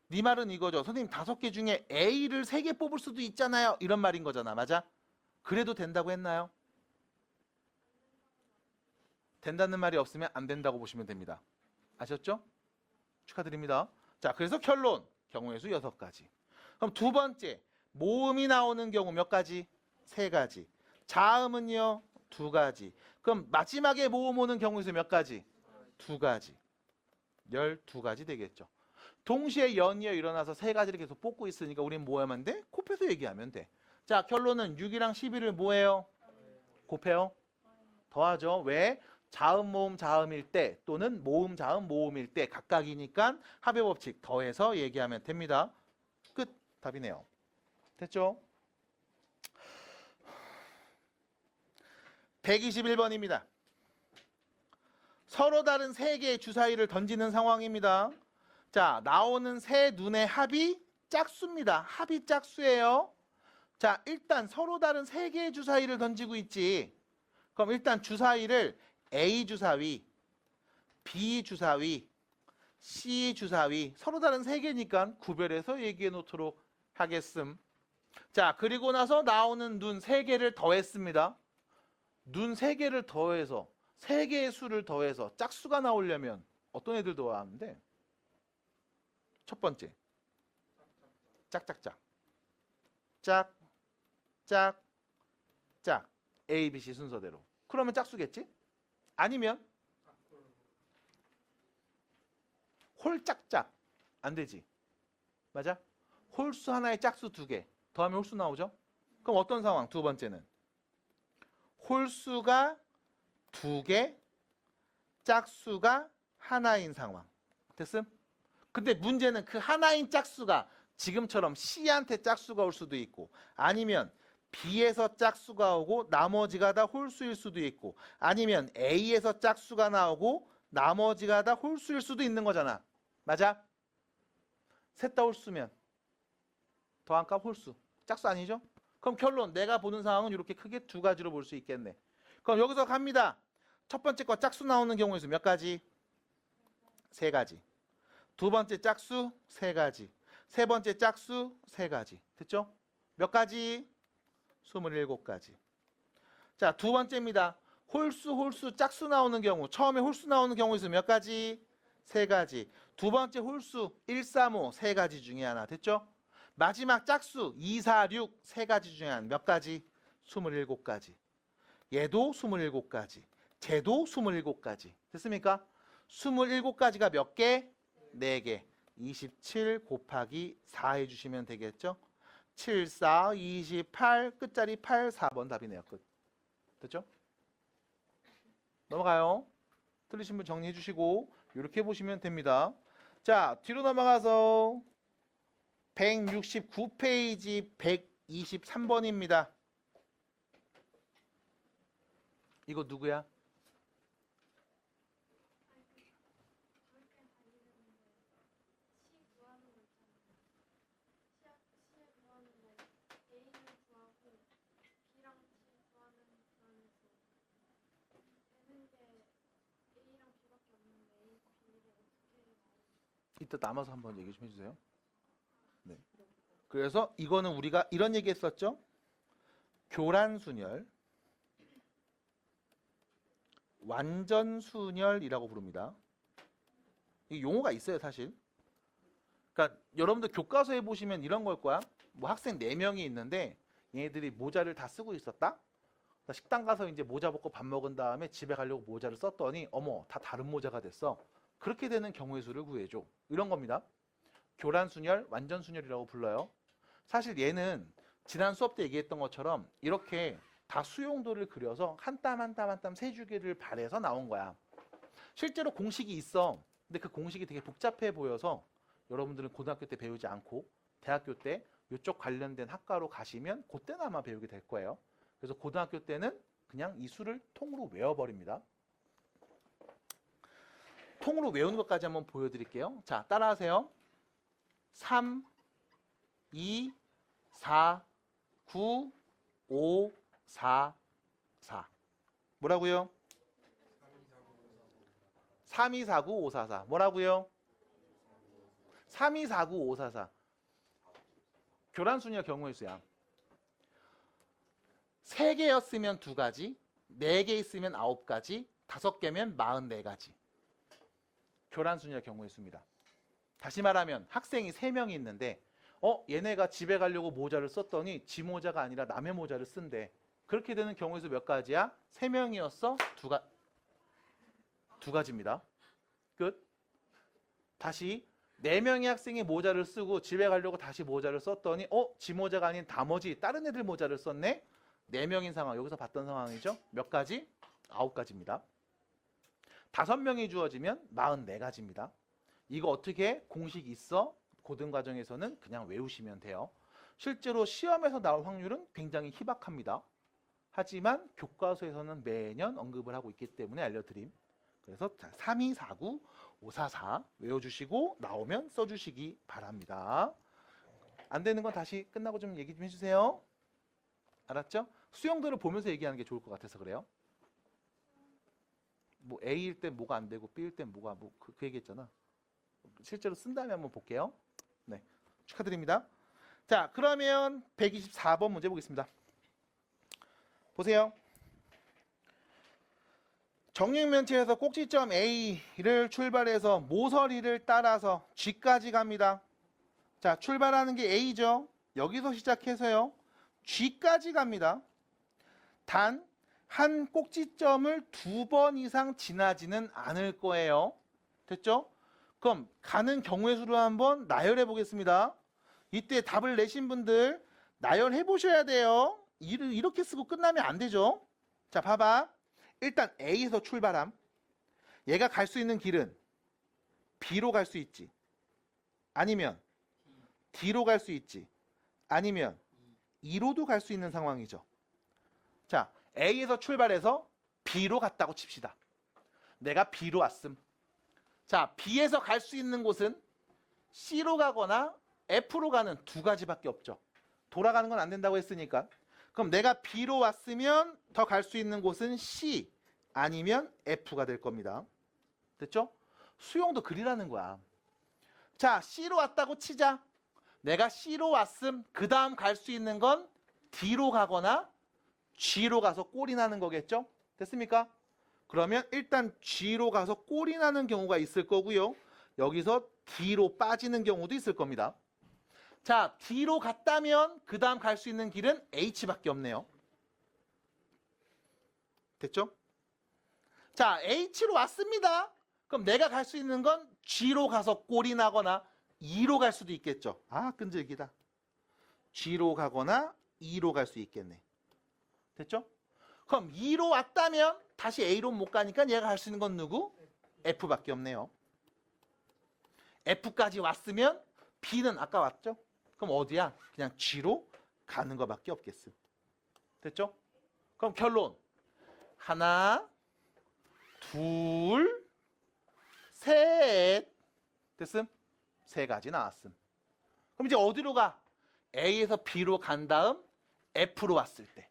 네 말은 이거죠. 선생님 5개 중에 A를 3개 뽑을 수도 있잖아요. 이런 말인 거잖아. 맞아? 그래도 된다고 했나요? 된다는 말이 없으면 안 된다고 보시면 됩니다. 아셨죠? 축하드립니다. 자, 그래서 결론. 경우의 수 6가지. 그럼 두 번째. 모음이 나오는 경우 몇 가지? 3가지. 자음은요? 2가지. 그럼 마지막에 모음 오는 경우의 수 몇 가지? 2가지. 12가지 되겠죠. 동시에 연이어 일어나서 3가지를 계속 뽑고 있으니까 우린 뭐 하면 돼? 곱해서 얘기하면 돼. 자, 결론은 6이랑 11을 뭐해요? 곱해요? 더하죠. 왜? 자음 모음 자음일 때 또는 모음 자음 모음일 때 각각이니까 합의 법칙 더해서 얘기하면 됩니다. 끝. 답이네요. 됐죠? 121번입니다. 서로 다른 3개의 주사위를 던지는 상황입니다. 자, 나오는 세 눈의 합이 짝수입니다. 합이 짝수예요. 자, 일단 서로 다른 3개의 주사위를 던지고 있지. 그럼 일단 주사위를 A 주사위, B 주사위, C 주사위 서로 다른 3개니까 구별해서 얘기해 놓도록 하겠음. 자, 그리고 나서 나오는 눈 3개를 더했습니다. 눈 3개를 더해서 3개의 수를 더해서 짝수가 나오려면 어떤 애들 더하는데? 첫 번째, 짝짝짝, 짝, 짝, 짝, A, B, C 순서대로. 그러면 짝수겠지? 아니면 홀짝짝 안 되지. 맞아? 홀수 하나에 짝수 2개 더하면 홀수 나오죠? 그럼 어떤 상황? 두 번째는 홀수가 2개, 짝수가 하나인 상황. 됐음? 근데 문제는 그 하나인 짝수가 지금처럼 C한테 짝수가 올 수도 있고 아니면 B에서 짝수가 오고 나머지가 다 홀수일 수도 있고 아니면 A에서 짝수가 나오고 나머지가 다 홀수일 수도 있는 거잖아. 맞아? 셋 다 홀수면 더한 값 홀수. 짝수 아니죠? 그럼 결론 내가 보는 상황은 이렇게 크게 2가지로 볼 수 있겠네. 그럼 여기서 갑니다. 첫 번째 거 짝수 나오는 경우의 수 몇 가지? 3가지. 두 번째 짝수 3가지. 세 번째 짝수 3가지. 됐죠? 몇 가지? 27가지. 자, 두 번째입니다. 홀수, 짝수 나오는 경우. 처음에 홀수 나오는 경우의 수 몇 가지? 3가지. 두 번째 홀수 1, 3, 5 3가지 중에 하나. 됐죠? 마지막 짝수 2, 4, 6 3가지 중에 하나. 몇 가지? 27가지. 얘도 27가지. 쟤도 27가지. 됐습니까? 27가지가 몇 개? 4개. 27 곱하기 4 해주시면 되겠죠? 7, 4, 28, 끝자리 8, 4번 답이네요. 끝. 됐죠? 넘어가요. 틀리신 분 정리해 주시고 이렇게 보시면 됩니다. 자, 뒤로 넘어가서 169페이지 123번입니다. 이거 누구야? 이따 남아서 한번 얘기 좀 해주세요. 네. 그래서 이거는 우리가 이런 얘기 했었죠? 교란순열, 완전순열이라고 부릅니다. 이 용어가 있어요, 사실. 그러니까 여러분들 교과서에 보시면 이런 걸 거야. 뭐 학생 4명이 있는데 얘네들이 모자를 다 쓰고 있었다. 식당 가서 이제 모자 벗고 밥 먹은 다음에 집에 가려고 모자를 썼더니 어머, 다 다른 모자가 됐어. 그렇게 되는 경우의 수를 구해줘. 이런 겁니다. 교란순열, 완전순열이라고 불러요. 사실 얘는 지난 수업 때 얘기했던 것처럼 이렇게 다 수용도를 그려서 한 땀 한 땀 한 땀 세주기를 바래서 나온 거야. 실제로 공식이 있어. 근데 그 공식이 되게 복잡해 보여서 여러분들은 고등학교 때 배우지 않고 대학교 때 이쪽 관련된 학과로 가시면 그때는 아마 배우게 될 거예요. 그래서 고등학교 때는 그냥 이 수를 통으로 외워버립니다. 통으로 외우는 것까지 한번 보여드릴게요. 자, 따라하세요. 3, 2, 4, 9, 5, 4, 4. 뭐라고요? 3, 2, 4, 9, 5, 4, 4. 뭐라고요? 3, 2, 4, 9, 5, 4, 4. 교란순위와 경우의 수야. 3개였으면 2가지, 4개 있으면 9가지, 5개면 44가지. 교란순위와 경우의 수입니다. 다시 말하면 학생이 3명이 있는데 얘네가 집에 가려고 모자를 썼더니 지 모자가 아니라 남의 모자를 쓴대. 그렇게 되는 경우의 수 몇 가지야? 3명이었어? 2가지입니다. 끝. 다시 4명의 학생이 모자를 쓰고 집에 가려고 다시 모자를 썼더니 지 모자가 아닌 나머지 다른 애들 모자를 썼네? 4명인 상황, 여기서 봤던 상황이죠. 몇 가지? 9가지입니다. 5명이 주어지면 44가지입니다. 이거 어떻게 공식 있어? 고등과정에서는 그냥 외우시면 돼요. 실제로 시험에서 나올 확률은 굉장히 희박합니다. 하지만 교과서에서는 매년 언급을 하고 있기 때문에 알려드림. 그래서 3, 2, 4, 9, 5, 4, 4 외워주시고 나오면 써주시기 바랍니다. 안 되는 건 다시 끝나고 좀 얘기 좀 해주세요. 알았죠? 수용도를 보면서 얘기하는 게 좋을 것 같아서 그래요. 뭐 A일 때 뭐가 안 되고 B일 때 뭐가 그 얘기했잖아. 실제로 쓴 다음에 한번 볼게요. 네, 축하드립니다. 자, 그러면 124번 문제 보겠습니다. 보세요. 정육면체에서 꼭지점 A를 출발해서 모서리를 따라서 G까지 갑니다. 자, 출발하는 게 A죠. 여기서 시작해서요. G까지 갑니다. 단 한 꼭지점을 2번 이상 지나지는 않을 거예요. 됐죠? 그럼 가는 경우의 수를 한번 나열해 보겠습니다. 이때 답을 내신 분들 나열해 보셔야 돼요. 이렇게 쓰고 끝나면 안 되죠. 자, 봐봐. 일단 A에서 출발함. 얘가 갈 수 있는 길은 B로 갈 수 있지. 아니면 D로 갈 수 있지. 아니면 E로도 갈 수 있는 상황이죠. 자, A에서 출발해서 B로 갔다고 칩시다. 내가 B로 왔음. 자, B에서 갈 수 있는 곳은 C로 가거나 F로 가는 2가지밖에 없죠. 돌아가는 건 안 된다고 했으니까. 그럼 내가 B로 왔으면 더 갈 수 있는 곳은 C 아니면 F가 될 겁니다. 됐죠? 수용도 그리라는 거야. 자, C로 왔다고 치자. 내가 C로 왔음. 그 다음 갈 수 있는 건 D로 가거나 G로 가서 꼴이 나는 거겠죠? 됐습니까? 그러면 일단 G로 가서 꼴이 나는 경우가 있을 거고요. 여기서 D로 빠지는 경우도 있을 겁니다. 자, D로 갔다면 그 다음 갈 수 있는 길은 H밖에 없네요. 됐죠? 자, H로 왔습니다. 그럼 내가 갈 수 있는 건 G로 가서 꼴이 나거나 E로 갈 수도 있겠죠. 아, 끈질기다. G로 가거나 E로 갈 수 있겠네. 됐죠? 그럼 E로 왔다면 다시 A로 못 가니까 얘가 갈 수 있는 건 누구? F밖에 없네요. F까지 왔으면 B는 아까 왔죠? 그럼 어디야? 그냥 G로 가는 것밖에 없겠음. 됐죠? 그럼 결론. 하나, 둘, 셋. 됐음? 3가지 나왔음. 그럼 이제 어디로 가? A에서 B로 간 다음 F로 왔을 때.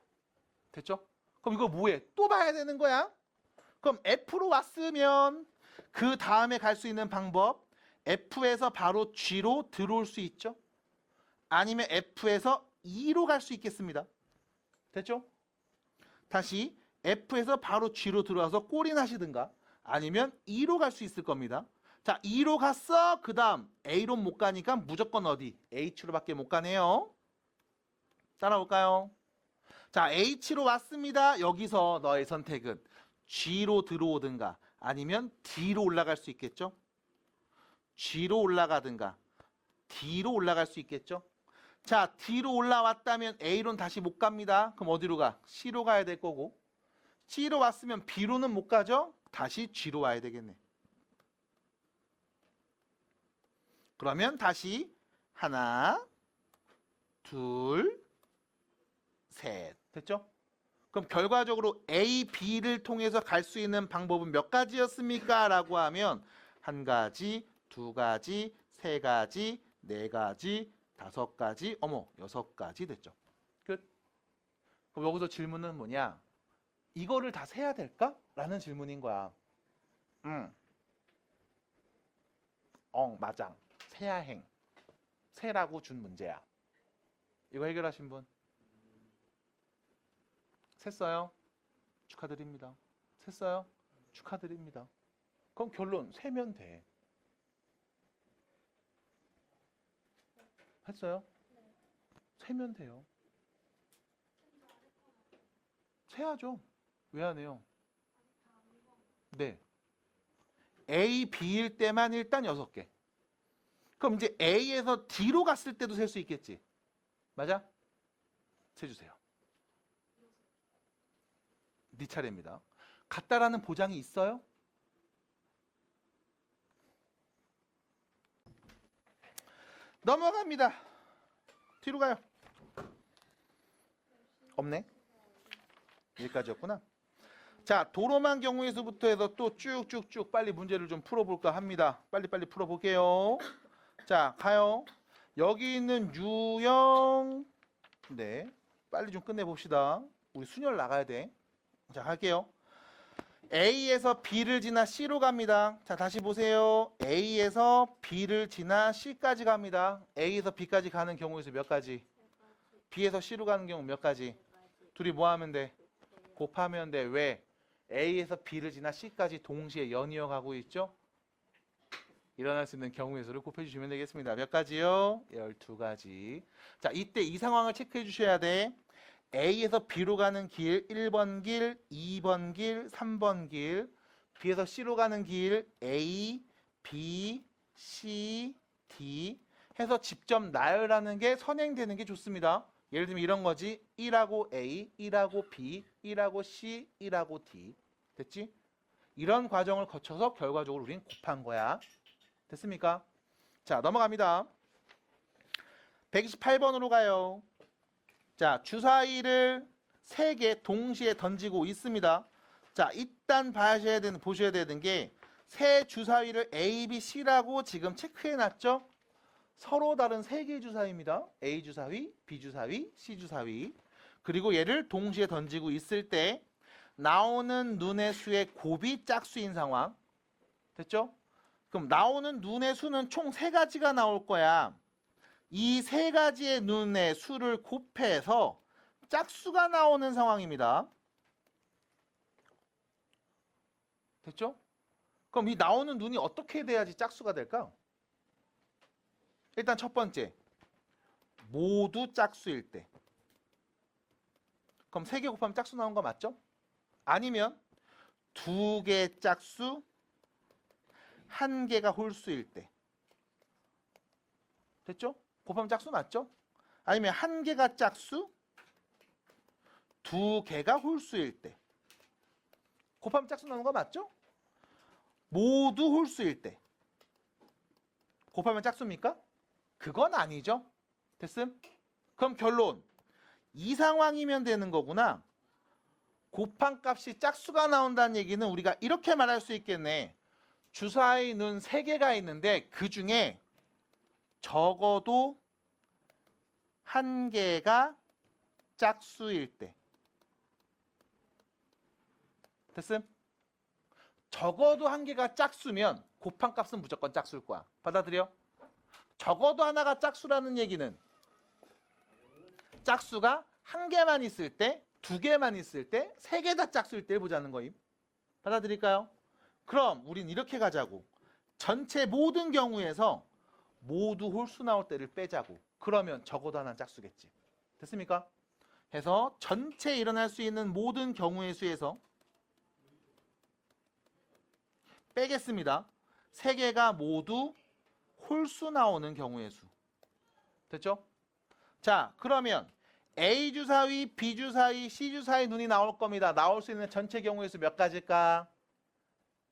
됐죠? 그럼 이거 뭐해? 또 봐야 되는 거야. 그럼 F로 왔으면 그 다음에 갈 수 있는 방법, F에서 바로 G로 들어올 수 있죠. 아니면 F에서 E로 갈 수 있겠습니다. 됐죠? 다시 F에서 바로 G로 들어와서 꼴이 나시든가 아니면 E로 갈 수 있을 겁니다. 자, E로 갔어. 그 다음 A로 못 가니까 무조건 어디? H로밖에 못 가네요. 따라올까요? 자, H로 왔습니다. 여기서 너의 선택은 G로 들어오든가 아니면 D로 올라갈 수 있겠죠. G로 올라가든가 D로 올라갈 수 있겠죠. 자, D로 올라왔다면 A로는 다시 못 갑니다. 그럼 어디로 가? C로 가야 될 거고. C로 왔으면 B로는 못 가죠? 다시 G로 와야 되겠네. 그러면 다시 하나, 둘, 셋. 됐죠? 그럼 결과적으로 A, B를 통해서 갈 수 있는 방법은 몇 가지였습니까? 라고 하면 한 가지, 두 가지, 세 가지, 네 가지, 다섯 가지, 여섯 가지 됐죠. 끝. 그럼 여기서 질문은 뭐냐? 이거를 다 세야 될까? 라는 질문인 거야. 마장. 세야행. 세라고 준 문제야. 이거 해결하신 분? 셌어요? 축하드립니다. 셌어요? 축하드립니다. 그럼 결론 세면 돼. 했어요? 세면 돼요. 세야죠. 왜 안 해요? 네. A, B일 때만 일단 6개. 그럼 이제 A에서 D로 갔을 때도 셀 수 있겠지. 맞아? 세주세요. 네 차례입니다. 같다라는 보장이 있어요? 넘어갑니다. 뒤로 가요. 없네. 여기까지였구나. 자, 도로만 경우의 수부터 해서 또 쭉쭉쭉 빨리 문제를 좀 풀어볼까 합니다. 빨리빨리 풀어볼게요. 자, 가요. 여기 있는 유형. 네, 빨리 좀 끝내봅시다. 우리 순열 나가야 돼. 자, 갈게요. A에서 B를 지나 C로 갑니다. 자, 다시 보세요. A에서 B를 지나 C까지 갑니다. A에서 B까지 가는 경우의 수 몇 가지? B에서 C로 가는 경우 몇 가지? 둘이 뭐 하면 돼? 곱하면 돼. 왜? A에서 B를 지나 C까지 동시에 연이어 가고 있죠? 일어날 수 있는 경우의 수를 곱해주시면 되겠습니다. 몇 가지요? 12가지. 자, 이때 이 상황을 체크해 주셔야 돼. A에서 B로 가는 길 1번 길, 2번 길, 3번 길. B에서 C로 가는 길 A, B, C, D 해서 직접 나열하는 게 선행되는 게 좋습니다. 예를 들면 이런 거지. 1하고 A, 1하고 B, 1하고 C, 1하고 D. 됐지? 이런 과정을 거쳐서 결과적으로 우린 곱한 거야. 됐습니까? 자, 넘어갑니다. 128번으로 가요. 자, 주사위를 3개 동시에 던지고 있습니다. 자, 일단 보셔야 되는 게 세 주사위를 A, B, C라고 지금 체크해 놨죠? 서로 다른 3개의 주사위입니다. A 주사위, B 주사위, C 주사위. 그리고 얘를 동시에 던지고 있을 때 나오는 눈의 수의 곱이 짝수인 상황. 됐죠? 그럼 나오는 눈의 수는 총 3가지가 나올 거야. 이 3가지의 눈의 수를 곱해서 짝수가 나오는 상황입니다. 됐죠? 그럼 이 나오는 눈이 어떻게 돼야지 짝수가 될까? 일단 첫 번째, 모두 짝수일 때. 그럼 3개 곱하면 짝수 나온 거 맞죠? 아니면 2개 짝수, 1개가 홀수일 때. 됐죠? 곱하면 짝수 맞죠? 아니면 1개가 짝수, 2개가 홀수일 때. 곱하면 짝수 나오는 거 맞죠? 모두 홀수일 때. 곱하면 짝수입니까? 그건 아니죠. 됐음? 그럼 결론. 이 상황이면 되는 거구나. 곱한 값이 짝수가 나온다는 얘기는 우리가 이렇게 말할 수 있겠네. 주사위 눈 3개가 있는데 그 중에 적어도 1개가 짝수일 때. 됐음? 적어도 1개가 짝수면 곱한 값은 무조건 짝수일 거야. 받아들여? 적어도 하나가 짝수라는 얘기는 짝수가 1개만 있을 때, 2개만 있을 때, 3개 다 짝수일 때를 보자는 거임. 받아들일까요? 그럼 우린 이렇게 가자고. 전체 모든 경우에서 모두 홀수 나올 때를 빼자고. 그러면 적어도 하나는 짝수겠지. 됐습니까? 해서 전체 일어날 수 있는 모든 경우의 수에서 빼겠습니다. 3개가 모두 홀수 나오는 경우의 수. 됐죠? 자, 그러면 A 주사위, B 주사위, C 주사위 눈이 나올 겁니다. 나올 수 있는 전체 경우의 수 몇 가지일까?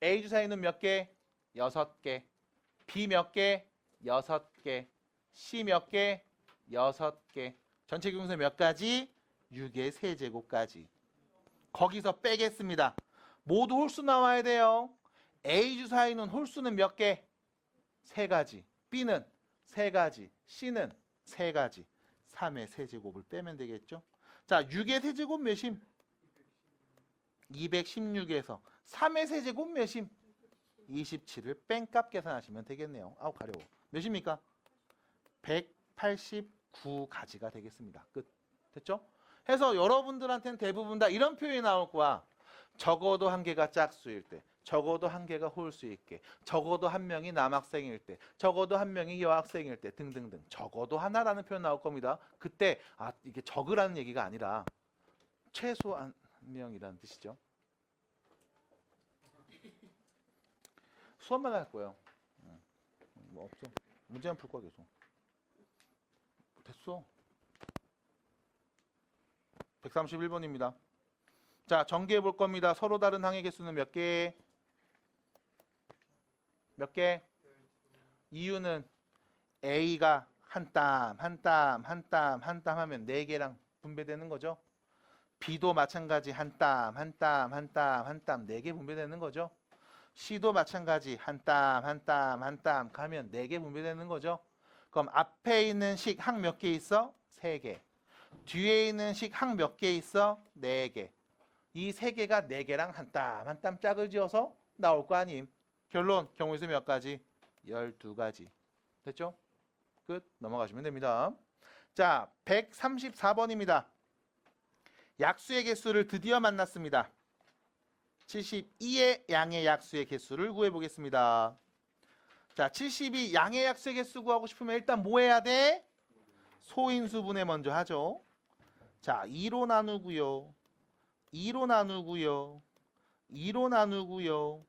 A 주사위 눈 몇 개? 6개. B 몇 개? 6개. C 몇 개? 6개. 전체 경우의 수 몇 가지? 6의 세제곱까지. 거기서 빼겠습니다. 모두 홀수 나와야 돼요. A 주사위는 홀수는 몇 개? 3가지. B는 3가지. C는 3가지. 3의 세제곱을 빼면 되겠죠. 자, 6의 세제곱 몇임? 216에서 3의 세제곱 몇임? 27을 뺀값 계산하시면 되겠네요. 아우 가려워. 몇입니까? 189가지가 되겠습니다. 끝. 됐죠? 해서 여러분들한테는 대부분 다 이런 표현이 나올 거야. 적어도 한 개가 짝수일 때, 적어도 한 개가 홀수일 때, 적어도 한 명이 남학생일 때, 적어도 한 명이 여학생일 때 등등등. 적어도 하나라는 표현 나올 겁니다. 그때 이게 적으라는 얘기가 아니라 최소한 한 명이라는 뜻이죠. 수업만 할 거예요. 뭐 없어. 문제만 풀 거야 계속. 됐어. 131번입니다. 자, 전개해 볼 겁니다. 서로 다른 항의 개수는 몇 개? 몇 개? 이유는 A가 한 땀, 한 땀, 한 땀, 한 땀 하면 4개랑 분배되는 거죠. B도 마찬가지 한 땀, 한 땀, 한 땀, 한 땀 4개 분배되는 거죠. C도 마찬가지 한 땀, 한 땀, 한 땀 가면 4개 분배되는 거죠. 그럼 앞에 있는 식 항 몇 개 있어? 3개. 뒤에 있는 식 항 몇 개 있어? 4개. 이 3개가 4개랑 한 땀 짝을 지어서 나올 거 아님. 결론, 경우의 수 몇 가지? 12가지. 됐죠? 끝. 넘어가시면 됩니다. 자, 134번입니다. 약수의 개수를 드디어 만났습니다. 72의 양의 약수의 개수를 구해보겠습니다. 자, 72 양의 약수의 개수 구하고 싶으면 일단 뭐 해야 돼? 소인수분해 먼저 하죠. 자, 2로 나누고요. 2로 나누고요. 2로 나누고요.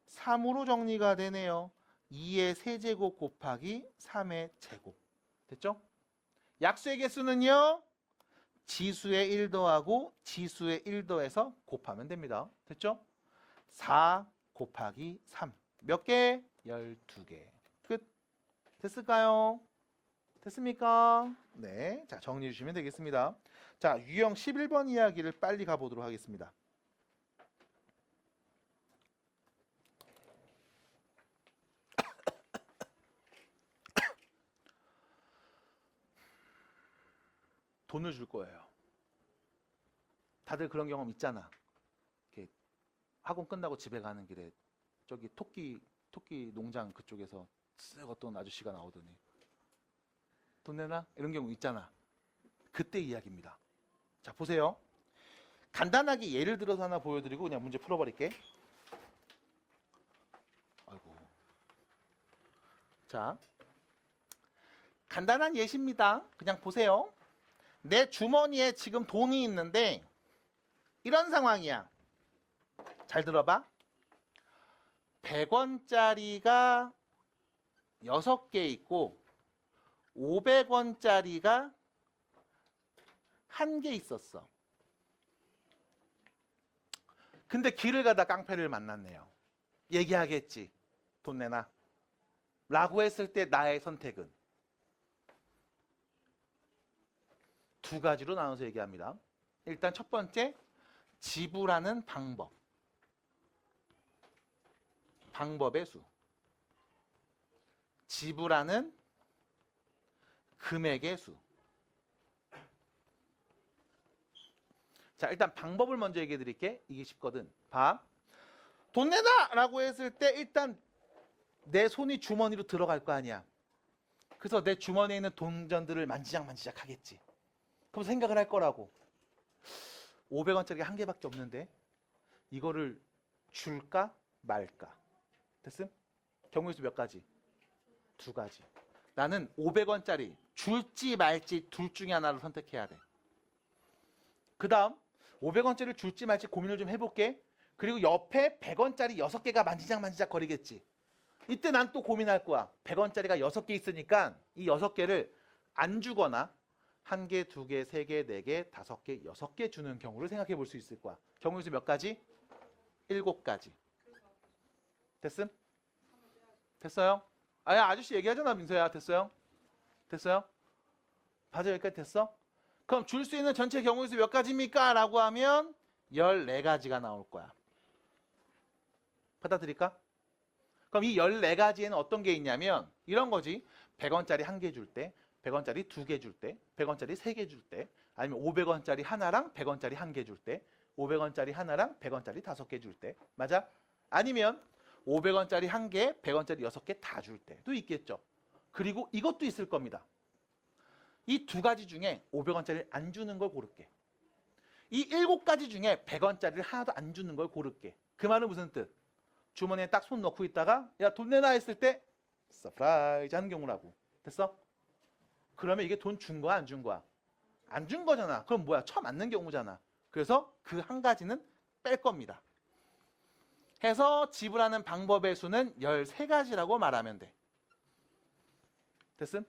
3으로 정리가 되네요. 2의 세제곱 곱하기 3의 제곱. 됐죠? 약수의 개수는요. 지수의 1 더하고 지수의 1 더해서 곱하면 됩니다. 됐죠? 4 곱하기 3. 몇 개? 12개. 끝. 됐을까요? 됐습니까? 네. 자, 정리해 주시면 되겠습니다. 자, 유형 11번 이야기를 빨리 가보도록 하겠습니다. 돈을 줄 거예요. 다들 그런 경험 있잖아. 이렇게 학원 끝나고 집에 가는 길에 저기 토끼 농장 그쪽에서 쓱 어떤 아저씨가 나오더니 돈 내놔? 이런 경우 있잖아. 그때 이야기입니다. 자, 보세요. 간단하게 예를 들어서 하나 보여드리고 그냥 문제 풀어버릴게. 아이고. 자, 간단한 예시입니다. 그냥 보세요. 내 주머니에 지금 돈이 있는데 이런 상황이야. 잘 들어봐. 100원짜리가 6개 있고 500원짜리가 1개 있었어. 근데 길을 가다 깡패를 만났네요. 얘기하겠지. 돈 내놔. 라고 했을 때 나의 선택은 두 가지로 나눠서 얘기합니다. 일단 첫 번째, 지불하는 방법. 방법의 수. 지불하는 금액의 수. 자, 일단 방법을 먼저 얘기해 드릴게. 이게 쉽거든. 봐. 돈 내놔! 라고 했을 때 일단 내 손이 주머니로 들어갈 거 아니야. 그래서 내 주머니에 있는 동전들을 만지작 하겠지. 그럼 생각을 할 거라고. 500원짜리가 1개밖에 없는데 이거를 줄까 말까? 됐음? 경우의 수 몇 가지? 2가지. 나는 500원짜리 줄지 말지 둘 중에 하나를 선택해야 돼. 그 다음 500원짜리를 줄지 말지 고민을 좀 해볼게. 그리고 옆에 100원짜리 6개가 만지작 거리겠지. 이때 난 또 고민할 거야. 100원짜리가 6개 있으니까 이 6개를 안 주거나 1개, 2개, 3개, 4개, 5개, 6개 주는 경우를 생각해 볼 수 있을 거야. 경우의 수 몇 가지? 7가지. 됐음? 됐어요? 아야 아저씨 얘기하잖아 민서야. 됐어요? 됐어요? 맞아 여기까지 됐어? 그럼 줄 수 있는 전체 경우의 수 몇 가지입니까? 라고 하면 14가지가 나올 거야. 받아들일까? 그럼 이 14가지에는 어떤 게 있냐면 이런 거지. 100원짜리 1개 줄 때, 100원짜리 2개 줄 때, 100원짜리 3개 줄 때, 아니면 500원짜리 하나랑 100원짜리 1개 줄 때, 500원짜리 하나랑 100원짜리 5개 줄 때. 맞아? 아니면 500원짜리 1개, 100원짜리 6개 다 줄 때도 있겠죠. 그리고 이것도 있을 겁니다. 이 2가지 중에 500원짜리 안 주는 걸 고를게. 이 7가지 중에 100원짜리를 하나도 안 주는 걸 고를게. 그 말은 무슨 뜻? 주머니에 딱 손 넣고 있다가 야 돈 내놔 했을 때 서프라이즈 하는 경우라고. 됐어? 그러면 이게 돈 준 거야 안 준 거야? 안 준 거잖아. 그럼 뭐야? 처음 맞는 경우잖아. 그래서 그 한 가지는 뺄 겁니다. 해서 지불하는 방법의 수는 13가지라고 말하면 돼. 됐음?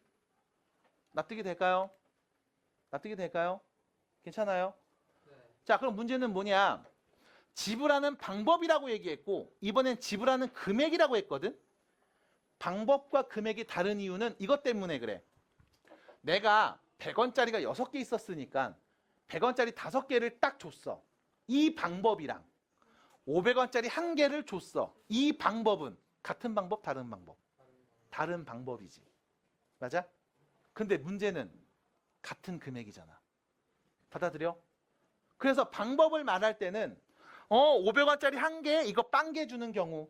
납득이 될까요? 납득이 될까요? 괜찮아요? 네. 자, 그럼 문제는 뭐냐? 지불하는 방법이라고 얘기했고 이번엔 지불하는 금액이라고 했거든. 방법과 금액이 다른 이유는 이것 때문에 그래. 내가 100원짜리가 6개 있었으니까 100원짜리 5개를 딱 줬어. 이 방법이랑 500원짜리 1개를 줬어. 이 방법은 같은 방법, 다른 방법? 다른 방법이지. 맞아? 근데 문제는 같은 금액이잖아. 받아들여? 그래서 방법을 말할 때는 500원짜리 1개 이거 빵개 주는 경우,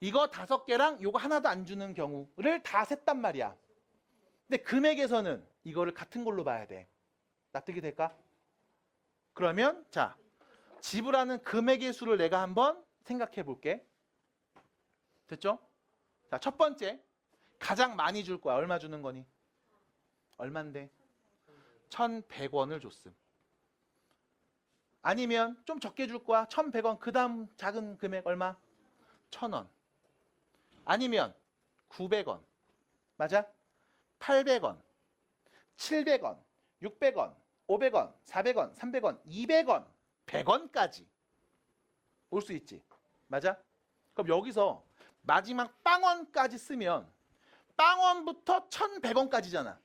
이거 5개랑 이거 하나도 안 주는 경우를 다 셌단 말이야. 근데 금액에서는 이거를 같은 걸로 봐야 돼. 납득이 될까? 그러면 자, 지불하는 금액의 수를 내가 한번 생각해 볼게. 됐죠? 자, 첫 번째 가장 많이 줄 거야. 얼마 주는 거니? 얼만데? 1,100원을 줬음. 아니면 좀 적게 줄 거야. 1,100원. 그 다음 작은 금액 얼마? 1,000원. 아니면 900원. 맞아? 800원. 700원. 600원. 500원. 400원. 300원. 200원. 100원까지 올 수 있지. 맞아? 그럼 여기서 마지막 빵원까지 쓰면 빵원부터 1,100원까지잖아.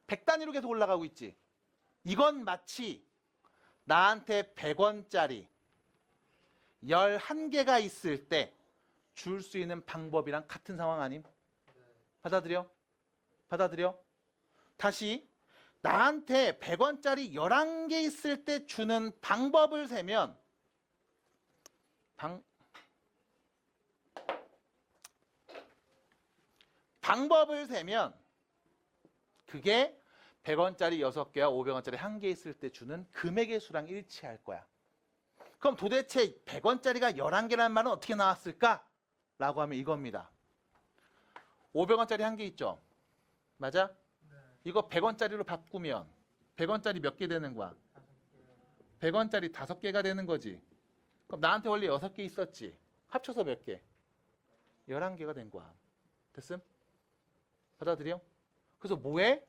100단위로 계속 올라가고 있지. 이건 마치 나한테 100원짜리 11개가 있을 때 줄 수 있는 방법이랑 같은 상황 아님? 받아들여? 받아들여? 다시 나한테 100원짜리 11개 있을 때 주는 방법을 세면 방법을 세면 그게 100원짜리 6개와 500원짜리 1개 있을 때 주는 금액의 수랑 일치할 거야. 그럼 도대체 100원짜리가 11개라는 말은 어떻게 나왔을까? 라고 하면 이겁니다. 500원짜리 1개 있죠? 맞아? 이거 100원짜리로 바꾸면 100원짜리 몇 개 되는 거야? 100원짜리 5개가 되는 거지. 그럼 나한테 원래 6개 있었지. 합쳐서 몇 개? 11개가 된 거야. 됐음? 받아들여? 그래서 뭐해?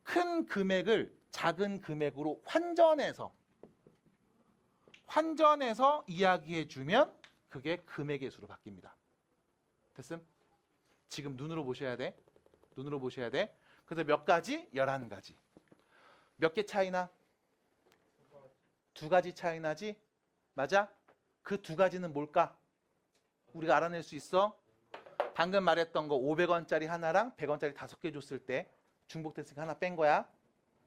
큰 금액을 작은 금액으로 환전해서 이야기해주면 그게 금액의 수로 바뀝니다. 됐음? 지금 눈으로 보셔야 돼. 눈으로 보셔야 돼. 그래서 몇 가지? 11가지. 몇 개 차이나? 2가지 차이 나지? 맞아? 그 2가지는 뭘까? 우리가 알아낼 수 있어? 방금 말했던 거 500원짜리 하나랑 100원짜리 5개 줬을 때 중복됐으니까 하나 뺀 거야.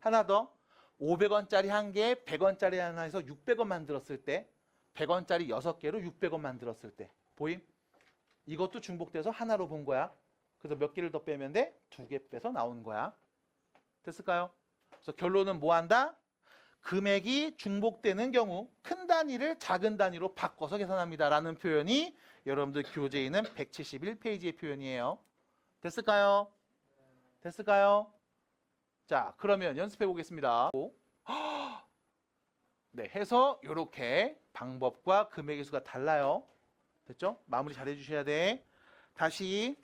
하나 더 500원짜리 1개, 100원짜리 하나에서 600원 만들었을 때 100원짜리 6개로 600원 만들었을 때 보임? 이것도 중복돼서 하나로 본 거야. 그래서 몇 개를 더 빼면 돼? 2개 빼서 나온 거야. 됐을까요? 그래서 결론은 뭐 한다? 금액이 중복되는 경우 큰 단위를 작은 단위로 바꿔서 계산합니다. 라는 표현이 여러분들 교재에는 171페이지의 표현이에요. 됐을까요? 됐을까요? 자, 그러면 연습해 보겠습니다. 네, 해서 이렇게 방법과 금액의 수가 달라요. 됐죠? 마무리 잘 해주셔야 돼. 다시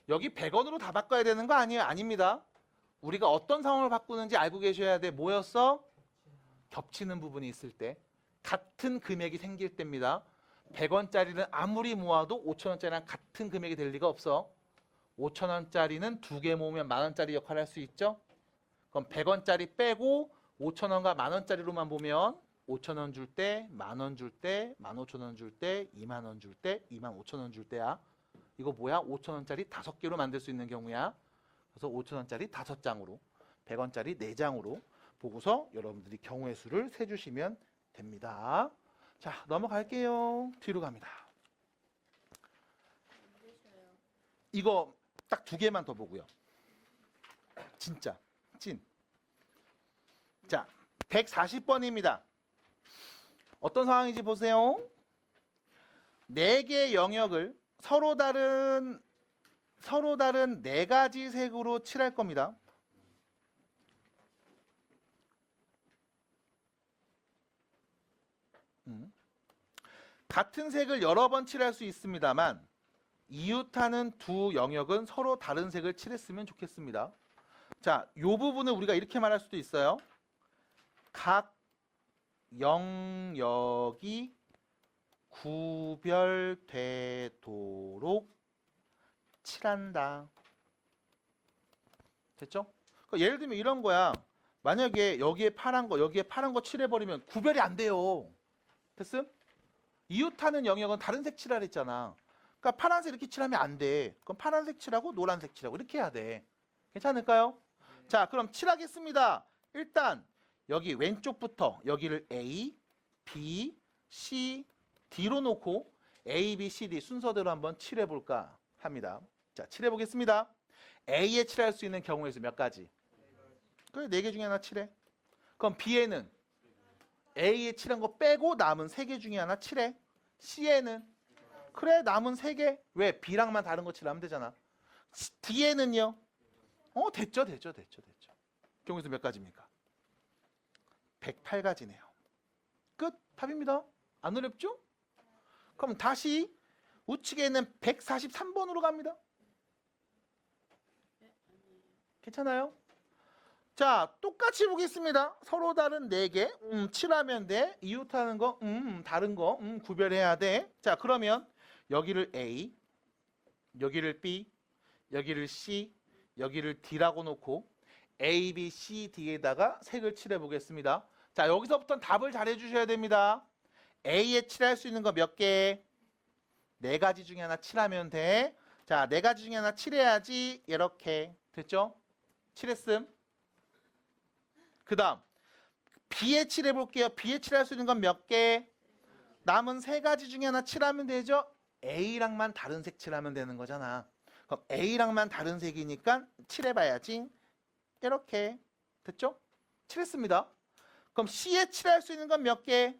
여기 100원으로 다 바꿔야 되는 거 아니에요? 아닙니다. 우리가 어떤 상황을 바꾸는지 알고 계셔야 돼. 뭐였어? 겹치는 부분이 있을 때. 같은 금액이 생길 때입니다. 100원짜리는 아무리 모아도 5,000원짜리랑 같은 금액이 될 리가 없어. 5,000원짜리는 두 개 모으면 10,000원짜리 역할을 할 수 있죠. 그럼 100원짜리 빼고 5,000원과 10,000원짜리로만 보면 5,000원 줄 때, 10,000원 줄 때, 15,000원 줄 때, 20,000원 줄 때, 25,000원 줄 때야. 이거 뭐야? 5,000원짜리 5개로 만들 수 있는 경우야. 그래서 5,000원짜리 5장으로, 100원짜리 4장으로 보고서 여러분들이 경우의 수를 세주시면 됩니다. 자, 넘어갈게요. 뒤로 갑니다. 이거 딱 2개만 더 보고요. 진짜 찐. 자, 140번입니다. 어떤 상황인지 보세요. 4개의 영역을 서로 다른 4가지 색으로 칠할 겁니다. 같은 색을 여러 번 칠할 수 있습니다만 이웃하는 두 영역은 서로 다른 색을 칠했으면 좋겠습니다. 자, 이 부분을 우리가 이렇게 말할 수도 있어요. 각 영역이 구별되도록 칠한다. 됐죠? 그러니까 예를 들면 이런 거야. 만약에 여기에 파란 거, 여기에 파란 거 칠해버리면 구별이 안 돼요. 됐음? 이웃하는 영역은 다른 색 칠하라 했잖아. 그러니까 파란색 이렇게 칠하면 안 돼. 그럼 파란색 칠하고 노란색 칠하고 이렇게 해야 돼. 괜찮을까요? 네. 자, 그럼 칠하겠습니다. 일단 여기 왼쪽부터 여기를 A, B, C, D로 놓고 A, B, C, D 순서대로 한번 칠해볼까 합니다. 자, 칠해보겠습니다. A에 칠할 수 있는 경우의 수 몇 가지? 그래, 4개 중에 하나 칠해. 그럼 B에는 A에 칠한 거 빼고 남은 3개 중에 하나 칠해. C에는 그래, 남은 3개. 왜? B랑만 다른 거 칠하면 되잖아. D에는요? 됐죠. 경우의 수 몇 가지입니까? 108가지네요. 끝. 답입니다. 안 어렵죠? 그럼 다시 우측에 있는 143번으로 갑니다. 괜찮아요? 자, 똑같이 보겠습니다. 서로 다른 4개. 칠하면 돼. 이웃하는 거, 다른 거, 구별해야 돼. 자, 그러면 여기를 A, 여기를 B, 여기를 C, 여기를 D라고 놓고 A, B, C, D에다가 색을 칠해 보겠습니다. 자, 여기서부터는 답을 잘 해주셔야 됩니다. A에 칠할 수 있는 거 몇 개? 4가지 중에 하나 칠하면 돼. 자, 4가지 중에 하나 칠해야지. 이렇게. 됐죠? 칠했음. 그 다음 B에 칠해 볼게요. B에 칠할 수 있는 건 몇 개? 남은 3가지 중에 하나 칠하면 되죠? A랑만 다른 색 칠하면 되는 거잖아. 그럼 A랑만 다른 색이니까 칠해봐야지. 이렇게. 됐죠? 칠했습니다. 그럼 C에 칠할 수 있는 건 몇 개?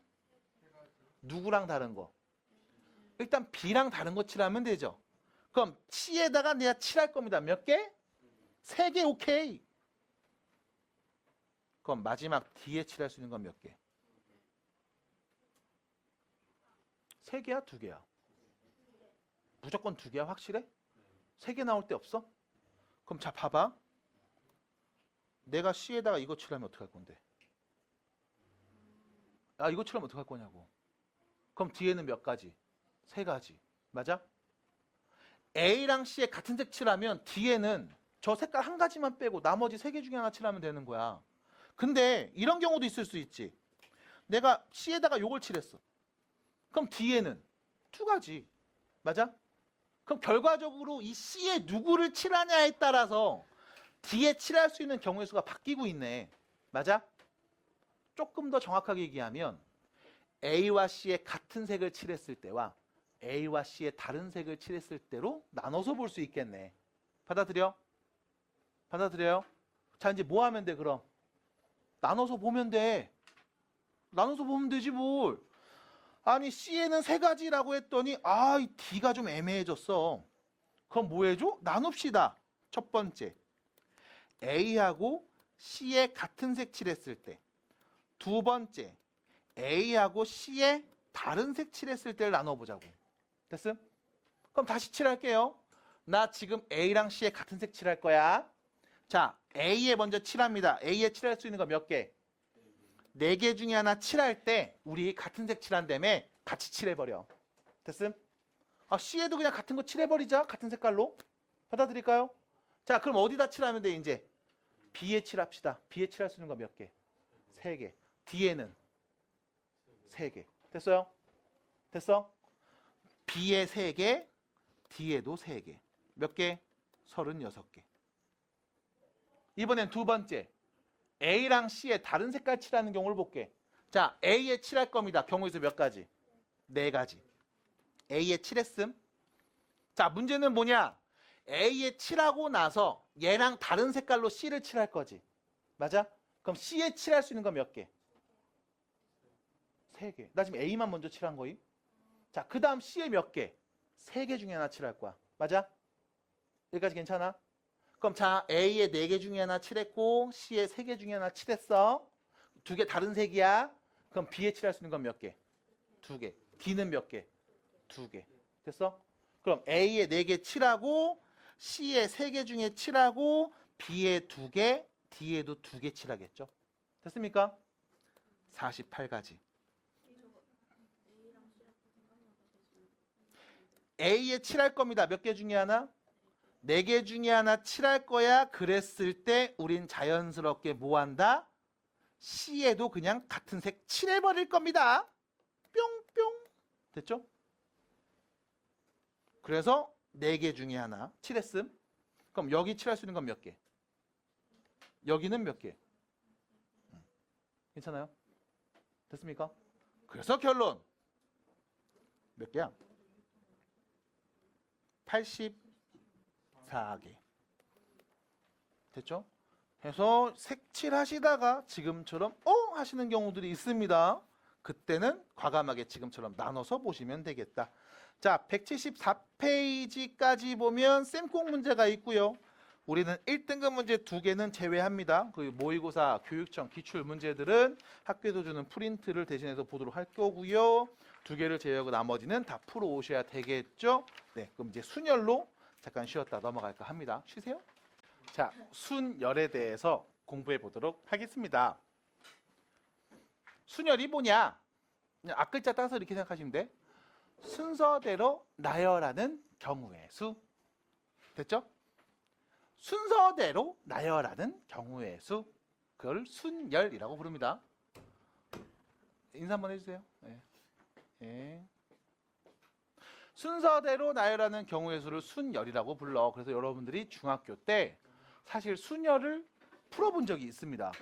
누구랑 다른 거? 일단 B랑 다른 거 칠하면 되죠. 그럼 C에다가 내가 칠할 겁니다. 몇 개? 3개. 오케이. 그럼 마지막 D에 칠할 수 있는 건 몇 개? 3개야? 2개야? 무조건 2개야? 확실해? 3개 나올 데 없어? 그럼 자, 봐봐. 내가 C에다가 이거 칠하면 어떡할 건데? 아, 이거 칠하면 어떡할 거냐고. 그럼 D에는 몇 가지? 3가지. 맞아? A랑 C에 같은 색 칠하면 D에는 저 색깔 한 가지만 빼고 나머지 3개 중에 하나 칠하면 되는 거야. 근데 이런 경우도 있을 수 있지. 내가 C에다가 요걸 칠했어. 그럼 D에는 2가지. 맞아? 그럼 결과적으로 이 C에 누구를 칠하냐에 따라서 D에 칠할 수 있는 경우의 수가 바뀌고 있네. 맞아? 조금 더 정확하게 얘기하면 A와 C에 같은 색을 칠했을 때와 A와 C에 다른 색을 칠했을 때로 나눠서 볼 수 있겠네. 받아들여? 받아들여요? 자, 이제 뭐 하면 돼 그럼? 나눠서 보면 돼. 나눠서 보면 되지 뭘. 아니 C에는 3가지라고 했더니 이 D가 좀 애매해졌어. 그럼 뭐 해줘? 나눕시다. 첫 번째 A하고 C에 같은 색 칠했을 때. 두 번째 A하고 C에 다른 색 칠했을 때를 나눠보자고. 됐음? 그럼 다시 칠할게요. 나 지금 A랑 C에 같은 색 칠할 거야. 자, A에 먼저 칠합니다. A에 칠할 수 있는 거 몇 개? 4개 중에 하나 칠할 때 우리 같은 색 칠한다며 같이 칠해버려. 됐음? C에도 그냥 같은 거 칠해버리자. 같은 색깔로. 받아들일까요? 자, 그럼 어디다 칠하면 돼 이제? B에 칠합시다. B에 칠할 수 있는 거 몇 개? 3개. D에는 3개. 됐어요? 됐어? B에 3개, D에도 3개. 몇 개? 36개. 이번엔 두 번째. A랑 C에 다른 색깔 칠하는 경우를 볼게. 자, A에 칠할 겁니다. 경우에서 몇 가지? 4가지. A에 칠했음. 자, 문제는 뭐냐? A에 칠하고 나서 얘랑 다른 색깔로 C를 칠할 거지. 맞아? 그럼 C에 칠할 수 있는 건 몇 개? 3개. 나 지금 A만 먼저 칠한 거임. 자, 그 다음 C에 몇 개? 3개 중에 하나 칠할 거야. 맞아? 여기까지 괜찮아? 그럼 자, A에 4개 중에 하나 칠했고 C에 3개 중에 하나 칠했어. 2개 다른 색이야. 그럼 B에 칠할 수 있는 건 몇 개? 2개. D는 몇 개? 2개. 됐어? 그럼 A에 4개 칠하고 C에 3개 중에 칠하고 B에 2개, D에도 2개 칠하겠죠? 됐습니까? 48가지. A에 칠할 겁니다. 몇 개 중에 하나? 4개 중에 하나 칠할 거야. 그랬을 때 우린 자연스럽게 뭐 한다? C에도 그냥 같은 색 칠해버릴 겁니다. 뿅뿅. 됐죠? 그래서 4개 중에 하나 칠했음. 그럼 여기 칠할 수 있는 건 몇 개? 여기는 몇 개? 괜찮아요? 됐습니까? 그래서 결론. 몇 개야? 84개. 됐죠? 해서 색칠하시다가 지금처럼 하시는 경우들이 있습니다. 그때는 과감하게 지금처럼 나눠서 보시면 되겠다. 자, 174페이지까지 보면 쌤콩 문제가 있고요. 우리는 1등급 문제 2개는 제외합니다. 그 모의고사, 교육청, 기출 문제들은 학교에서 주는 프린트를 대신해서 보도록 할 거고요. 2개를 제외하고 나머지는 다 풀어 오셔야 되겠죠. 네, 그럼 이제 순열로 잠깐 쉬었다 넘어갈까 합니다. 쉬세요. 자, 순열에 대해서 공부해 보도록 하겠습니다. 순열이 뭐냐? 그냥 앞글자 따서 이렇게 생각하시면 돼. 순서대로 나열하는 경우의 수. 됐죠? 순서대로 나열하는 경우의 수. 그걸 순열이라고 부릅니다. 인사 한번 해주세요. 네. 네. 순서대로 나열하는 경우의 수를 순열이라고 불러. 그래서 여러분들이 중학교 때 사실 순열을 풀어본 적이 있습니다.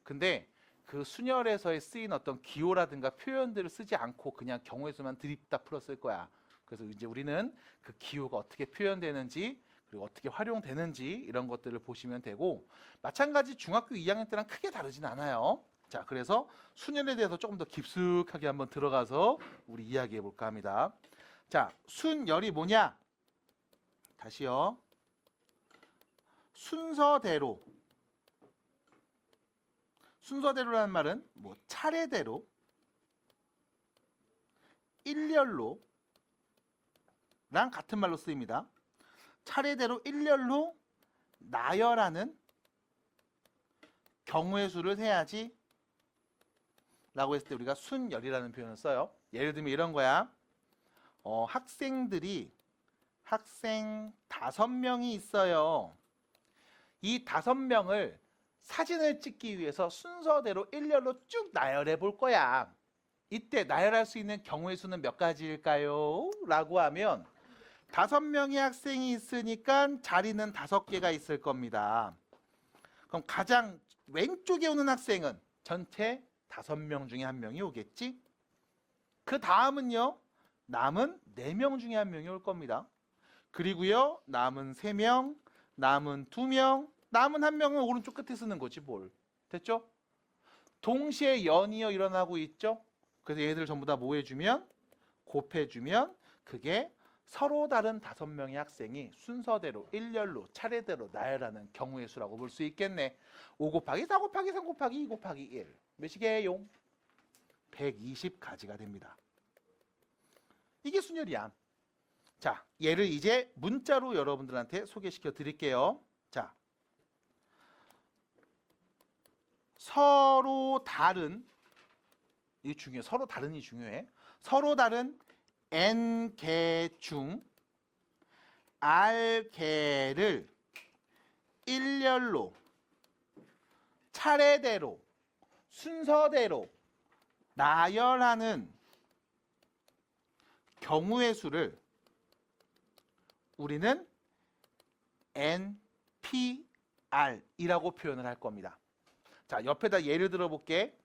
근데 그 순열에서의 쓰인 어떤 기호라든가 표현들을 쓰지 않고 그냥 경우의 수만 드립다 풀었을 거야. 그래서 이제 우리는 그 기호가 어떻게 표현되는지 그리고 어떻게 활용되는지 이런 것들을 보시면 되고, 마찬가지 중학교 2학년 때랑 크게 다르진 않아요. 자, 그래서 순열에 대해서 조금 더 깊숙하게 한번 들어가서 우리 이야기해 볼까 합니다. 자, 순열이 뭐냐? 다시요. 순서대로. 순서대로라는 말은 뭐 차례대로, 일렬로 랑 같은 말로 쓰입니다. 차례대로 일렬로 나열하는 경우의 수를 세야지 라고 했을 때 우리가 순열이라는 표현을 써요. 예를 들면 이런 거야. 학생 5명이 있어요. 이 5명을 사진을 찍기 위해서 순서대로 일렬로 쭉 나열해 볼 거야. 이때 나열할 수 있는 경우의 수는 몇 가지일까요? 라고 하면 5명의 학생이 있으니까 자리는 5개가 있을 겁니다. 그럼 가장 왼쪽에 오는 학생은 전체 5명 중에 1명이 오겠지? 그 다음은요, 남은 4명 중에 1명이 올 겁니다. 그리고요, 남은 3명, 남은 2명, 남은 1명은 오른쪽 끝에 쓰는 거지 뭘. 됐죠? 동시에 연이어 일어나고 있죠? 그래서 얘들 전부 다 뭐 해주면? 곱해주면 그게 서로 다른 5명의 학생이 순서대로 일렬로 차례대로 나열하는 경우의 수라고 볼 수 있겠네. 5 곱하기 4 곱하기 3 곱하기 2 곱하기 1 몇이게요? 120가지가 됩니다. 이게 순열이야. 자, 얘를 이제 문자로 여러분들한테 소개시켜 드릴게요. 자, 서로 다른, 이 중요해. 서로 다른이 중요해. 서로 다른 n개 중 r개를 일렬로 차례대로 순서대로 나열하는 경우의 수를 우리는 NPR이라고 표현을 할 겁니다. 자, 옆에다 예를 들어 볼게.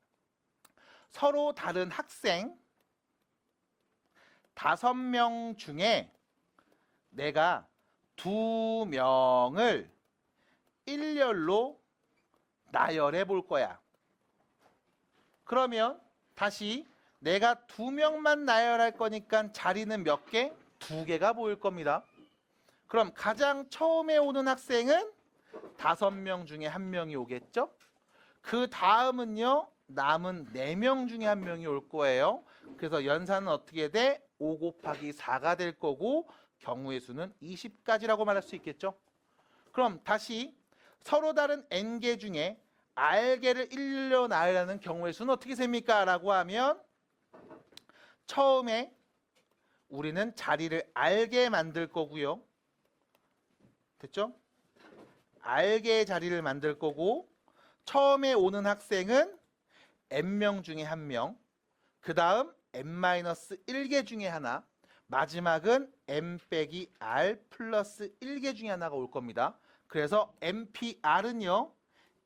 서로 다른 학생 5명 중에 내가 2명을 일렬로 나열해 볼 거야. 그러면 다시 내가 2명만 나열할 거니까 자리는 몇 개? 2개가 보일 겁니다. 그럼 가장 처음에 오는 학생은 5명 중에 1명이 오겠죠? 그 다음은요, 남은 4명 중에 1명이 올 거예요. 그래서 연산은 어떻게 돼? 5 곱하기 4가 될 거고 경우의 수는 20까지라고 말할 수 있겠죠? 그럼 다시 서로 다른 n개 중에 r개를 일렬로 나열하는 경우의 수는 어떻게 셉니까? 라고 하면 처음에 우리는 자리를 r개 만들 거고요. 됐죠? r개의 자리를 만들 거고 처음에 오는 학생은 n명 중에 1명, 그 다음 n-1개 중에 하나, 마지막은 n 빼기 r 플러스 1개 중에 하나가 올 겁니다. 그래서 NPR은요,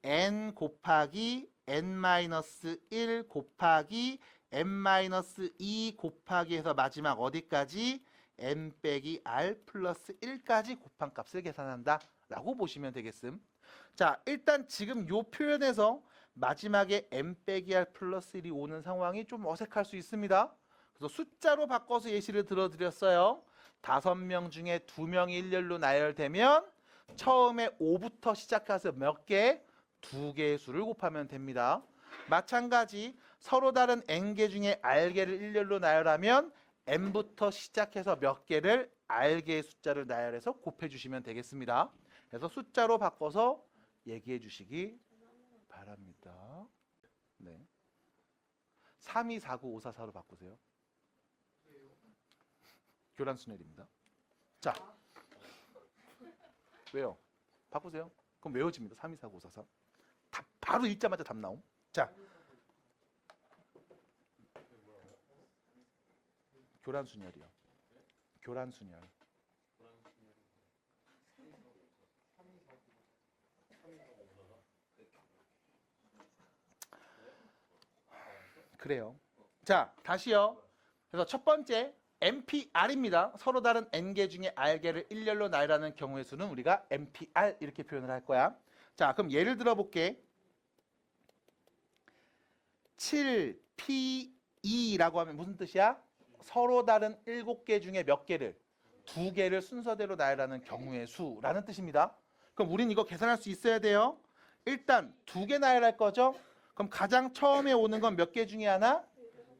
n 곱하기 n-1 곱하기 n-2 곱하기 해서 마지막 어디까지? n 빼기 r 플러스 1까지 곱한 값을 계산한다 라고 보시면 되겠음. 자, 일단 지금 요 표현에서 마지막에 n 빼기 r 플러스 1이 오는 상황이 좀 어색할 수 있습니다. 그래서 숫자로 바꿔서 예시를 들어드렸어요. 5명 중에 2명이 일렬로 나열되면 처음에 5부터 시작해서 몇 개? 2개의 수를 곱하면 됩니다. 마찬가지 서로 다른 n개 중에 r개를 일렬로 나열하면 n부터 시작해서 몇 개를 r개의 숫자를 나열해서 곱해주시면 되겠습니다. 그래서 숫자로 바꿔서 얘기해 주시기 바랍니다. 네. 3249-544로 바꾸세요. 교란 순열입니다. 자, 왜요? 바꾸세요. 그럼 외워집니다. 3249-544. 답 바로 읽자마자 답 나옴. 자, 교란 순열이요. 교란 순열. 그래요. 자, 다시요. 그래서 첫 번째 NPR입니다. 서로 다른 n개 중에 r개를 일렬로 나열하는 경우의 수는 우리가 NPR 이렇게 표현을 할 거야. 자, 그럼 예를 들어 볼게. 7P2라고 하면 무슨 뜻이야? 서로 다른 7개 중에 몇 개를? 2개를 순서대로 나열하는 경우의 수라는 뜻입니다. 그럼 우린 이거 계산할 수 있어야 돼요. 일단 2개 나열할 거죠? 그럼 가장 처음에 오는 건 몇 개 중에 하나?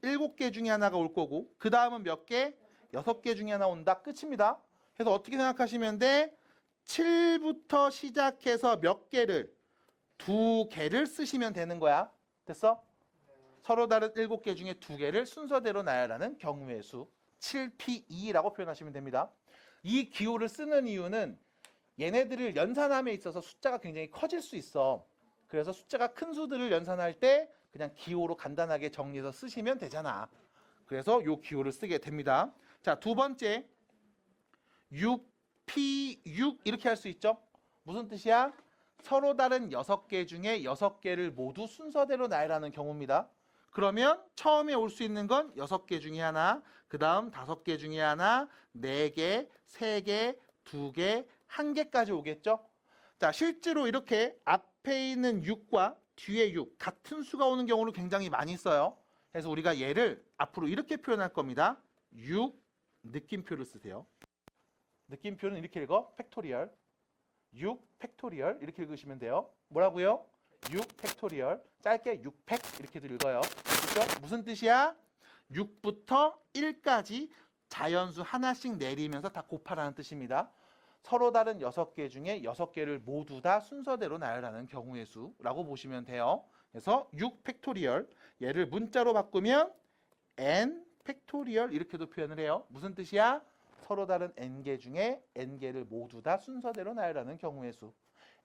7개 중에 하나가 올 거고 그 다음은 몇 개? 6개 중에 하나 온다. 끝입니다. 그래서 어떻게 생각하시면 돼? 7부터 시작해서 몇 개를? 2개를 쓰시면 되는 거야. 됐어? 서로 다른 7개 중에 2개를 순서대로 나열하는 경우의 수 7P2라고 표현하시면 됩니다. 이 기호를 쓰는 이유는 얘네들을 연산함에 있어서 숫자가 굉장히 커질 수 있어. 그래서 숫자가 큰 수들을 연산할 때 그냥 기호로 간단하게 정리해서 쓰시면 되잖아. 그래서 요 기호를 쓰게 됩니다. 자, 두 번째 6P6 이렇게 할 수 있죠. 무슨 뜻이야? 서로 다른 6개 중에 6개를 모두 순서대로 나열하는 경우입니다. 그러면 처음에 올 수 있는 건 6개 중에 하나, 그 다음 5개 중에 하나, 4개, 3개, 2개, 1개까지 오겠죠. 자, 실제로 이렇게 앞에 있는 6과 뒤에 6 같은 수가 오는 경우를 굉장히 많이 써요. 그래서 우리가 얘를 앞으로 이렇게 표현할 겁니다. 6 느낌표를 쓰세요. 느낌표는 이렇게 읽어. 팩토리얼. 6 팩토리얼 이렇게 읽으시면 돼요. 뭐라고요? 6 팩토리얼. 짧게 6팩 이렇게도 읽어요. 그렇죠? 무슨 뜻이야? 6부터 1까지 자연수 하나씩 내리면서 다 곱하라는 뜻입니다. 서로 다른 6개 중에 6개를 모두 다 순서대로 나열하는 경우의 수라고 보시면 돼요. 그래서 6 팩토리얼. 얘를 문자로 바꾸면 n 팩토리얼 이렇게도 표현을 해요. 무슨 뜻이야? 서로 다른 n개 중에 n개를 모두 다 순서대로 나열하는 경우의 수.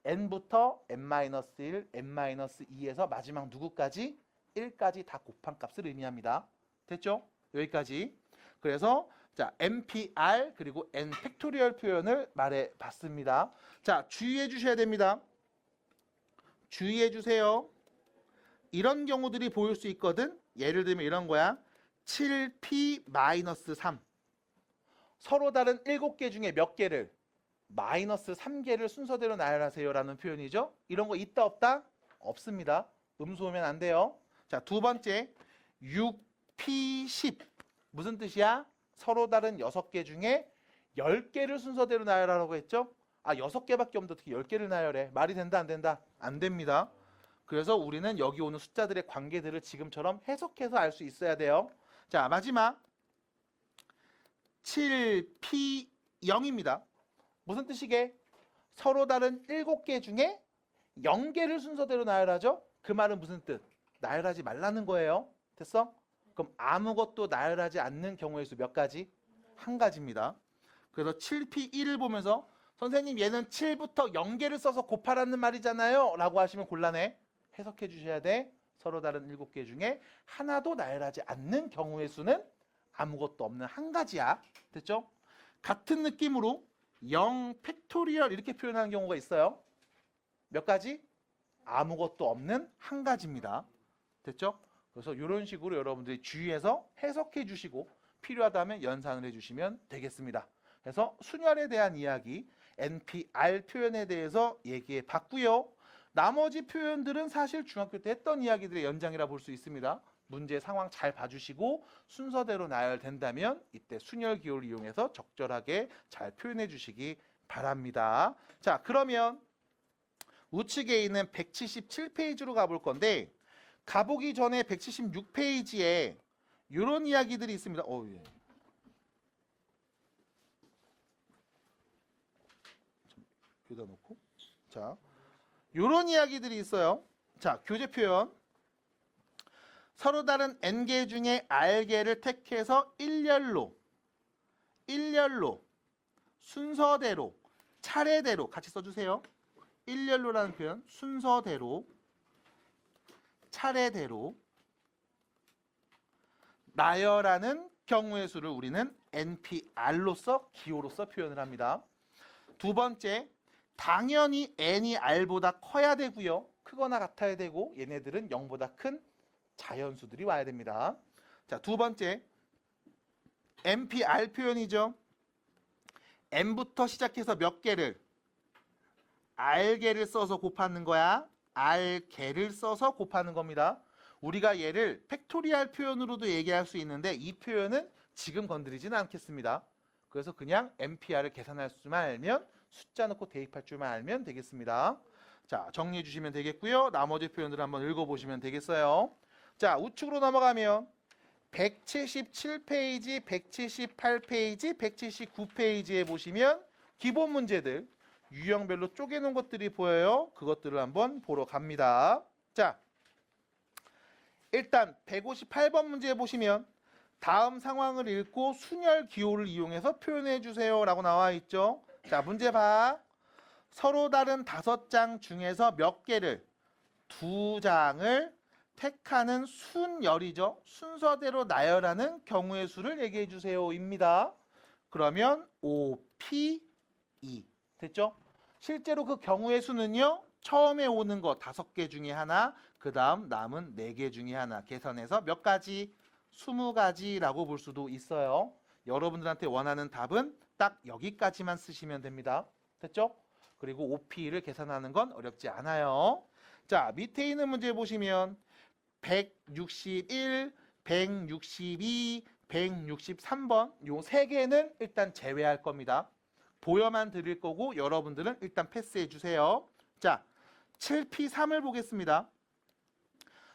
n부터 n-1, n-2에서 마지막 누구까지? 1까지 다 곱한 값을 의미합니다. 됐죠? 여기까지. 그래서 자, NPR 그리고 n 팩토리얼 표현을 말해 봤습니다. 자, 주의해 주셔야 됩니다. 주의해 주세요. 이런 경우들이 보일 수 있거든. 예를 들면 이런 거야. 7p-3. 서로 다른 7개 중에 몇 개를 마이너스 3개를 순서대로 나열하세요라는 표현이죠. 이런 거 있다 없다? 없습니다. 음수 오면 안 돼요. 자, 두 번째 6p10. 무슨 뜻이야? 서로 다른 6개 중에 10개를 순서대로 나열하라고 했죠. 아, 6개밖에 없는데 어떻게 10개를 나열해? 말이 된다 안 된다? 안 됩니다. 그래서 우리는 여기 오는 숫자들의 관계들을 지금처럼 해석해서 알 수 있어야 돼요. 자, 마지막 7p0입니다. 무슨 뜻이게? 서로 다른 7개 중에 0개를 순서대로 나열하죠? 그 말은 무슨 뜻? 나열하지 말라는 거예요. 됐어? 그럼 아무것도 나열하지 않는 경우의 수 몇 가지? 한 가지입니다. 그래서 7p1을 보면서 선생님 얘는 7부터 0개를 써서 곱하라는 말이잖아요 라고 하시면 곤란해. 해석해 주셔야 돼. 서로 다른 7개 중에 하나도 나열하지 않는 경우의 수는 아무것도 없는 한 가지야. 됐죠? 같은 느낌으로 0 팩토리얼 이렇게 표현하는 경우가 있어요. 몇 가지? 아무것도 없는 한 가지입니다. 됐죠? 그래서 이런 식으로 여러분들이 주의해서 해석해 주시고 필요하다면 연산을 해주시면 되겠습니다. 그래서 순열에 대한 이야기, NPR 표현에 대해서 얘기해 봤고요. 나머지 표현들은 사실 중학교 때 했던 이야기들의 연장이라 볼 수 있습니다. 문제 상황 잘 봐주시고 순서대로 나열된다면 이때 순열 기호를 이용해서 적절하게 잘 표현해 주시기 바랍니다. 자, 그러면 우측에 있는 177페이지로 가볼 건데 가보기 전에 176페이지에 이런 이야기들이 있습니다. 예. 여기다 놓고 자, 이런 이야기들이 있어요. 자, 교재 표현. 서로 다른 n개 중에 r개를 택해서 일렬로 순서대로 차례대로 같이 써주세요. 일렬로라는 표현 순서대로 차례대로 나열하는 경우의 수를 우리는 NPR로서 기호로서 표현을 합니다. 두 번째, 당연히 n이 r보다 커야 되고요. 크거나 같아야 되고 얘네들은 0보다 큰 자연수들이 와야 됩니다. 자, 두 번째 NPR 표현이죠. n부터 시작해서 몇 개를 r개를 써서 곱하는 거야. r개를 써서 곱하는 겁니다. 우리가 얘를 팩토리얼 표현으로도 얘기할 수 있는데 이 표현은 지금 건드리지는 않겠습니다. 그래서 그냥 NPR을 계산할 수만 알면 숫자 넣고 대입할 줄만 알면 되겠습니다. 자, 정리해 주시면 되겠고요. 나머지 표현들을 한번 읽어보시면 되겠어요. 자, 우측으로 넘어가면 177페이지, 178페이지, 179페이지에 보시면 기본 문제들 유형별로 쪼개놓은 것들이 보여요. 그것들을 한번 보러 갑니다. 자, 일단 158번 문제 보시면 다음 상황을 읽고 순열 기호를 이용해서 표현해 주세요 라고 나와 있죠. 자, 문제 봐. 서로 다른 5장 중에서 몇 개를 2장을 택하는 순열이죠. 순서대로 나열하는 경우의 수를 얘기해 주세요 입니다. 그러면 5P2 됐죠? 실제로 그 경우의 수는요. 처음에 오는 거 5개 중에 하나, 그 다음 남은 4개 중에 하나 계산해서 몇 가지? 20가지라고 볼 수도 있어요. 여러분들한테 원하는 답은 딱 여기까지만 쓰시면 됩니다. 됐죠? 그리고 OP를 계산하는 건 어렵지 않아요. 자, 밑에 있는 문제 보시면 161, 162, 163번 요 3개는 일단 제외할 겁니다. 보여만 드릴 거고 여러분들은 일단 패스해 주세요. 자, 7P3을 보겠습니다.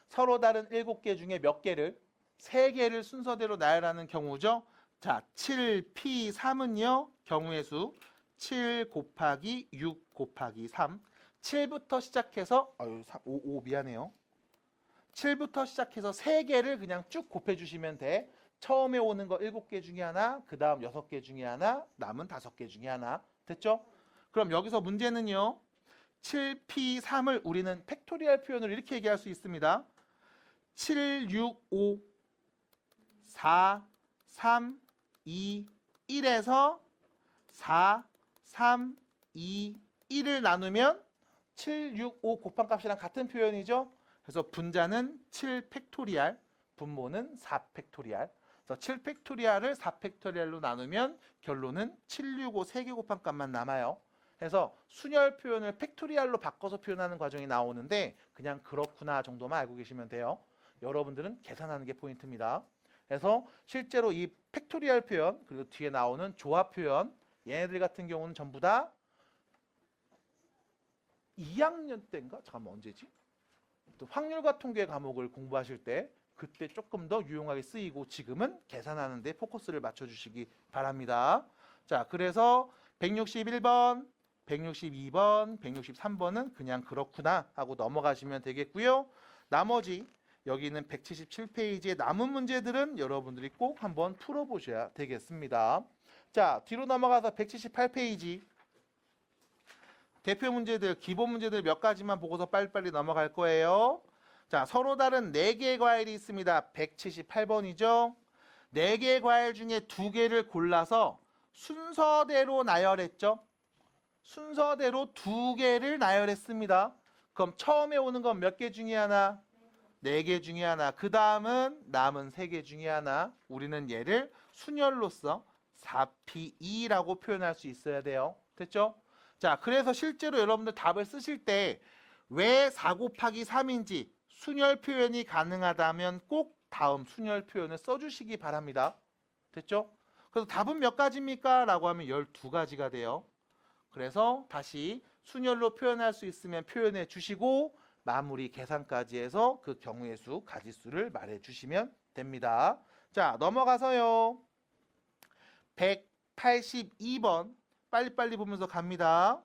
서로 다른 7개 중에 몇 개를? 3개를 순서대로 나열하는 경우죠. 자, 7P3은요. 경우의 수 7 곱하기 6 곱하기 3 7부터 시작해서 5 미안해요. 7부터 시작해서 3개를 그냥 쭉 곱해주시면 돼. 처음에 오는 거 7개 중에 하나, 그 다음 6개 중에 하나, 남은 5개 중에 하나. 됐죠? 그럼 여기서 문제는요. 7P3을 우리는 팩토리얼 표현을 이렇게 얘기할 수 있습니다. 7, 6, 5, 4, 3, 2, 1에서 4, 3, 2, 1을 나누면 7, 6, 5 곱한 값이랑 같은 표현이죠. 그래서 분자는 7 팩토리얼, 분모는 4 팩토리얼. 그래서 7 팩토리얼을 4 팩토리얼로 나누면 결론은 7, 6, 5 3개 곱한 값만 남아요. 그래서 순열 표현을 팩토리얼로 바꿔서 표현하는 과정이 나오는데 그냥 그렇구나 정도만 알고 계시면 돼요. 여러분들은 계산하는 게 포인트입니다. 그래서 실제로 이 팩토리얼 표현 그리고 뒤에 나오는 조합 표현 얘네들 같은 경우는 전부 다 2학년 때인가? 잠깐만 언제지? 또 확률과 통계 과목을 공부하실 때 그때 조금 더 유용하게 쓰이고 지금은 계산하는 데 포커스를 맞춰주시기 바랍니다. 자, 그래서 161번, 162번, 163번은 그냥 그렇구나 하고 넘어가시면 되겠고요. 나머지 여기 있는 177페이지의 남은 문제들은 여러분들이 꼭 한번 풀어보셔야 되겠습니다. 자, 뒤로 넘어가서 178페이지 대표 문제들, 기본 문제들 몇 가지만 보고서 빨리빨리 넘어갈 거예요. 자, 서로 다른 4개의 과일이 있습니다. 178번이죠. 4개의 과일 중에 2개를 골라서 순서대로 나열했죠. 순서대로 2개를 나열했습니다. 그럼 처음에 오는 건 몇 개 중에 하나? 4개 중에 하나. 그 다음은 남은 3개 중에 하나. 우리는 얘를 순열로서 4P2라고 표현할 수 있어야 돼요. 됐죠? 자, 그래서 실제로 여러분들 답을 쓰실 때 왜 4 곱하기 3인지 순열 표현이 가능하다면 꼭 다음 순열 표현을 써주시기 바랍니다. 됐죠? 그래서 답은 몇 가지입니까? 라고 하면 12가지가 돼요. 그래서 다시 순열로 표현할 수 있으면 표현해 주시고 마무리 계산까지 해서 그 경우의 수, 가지수를 말해 주시면 됩니다. 자, 넘어가서요. 182번 빨리빨리 보면서 갑니다.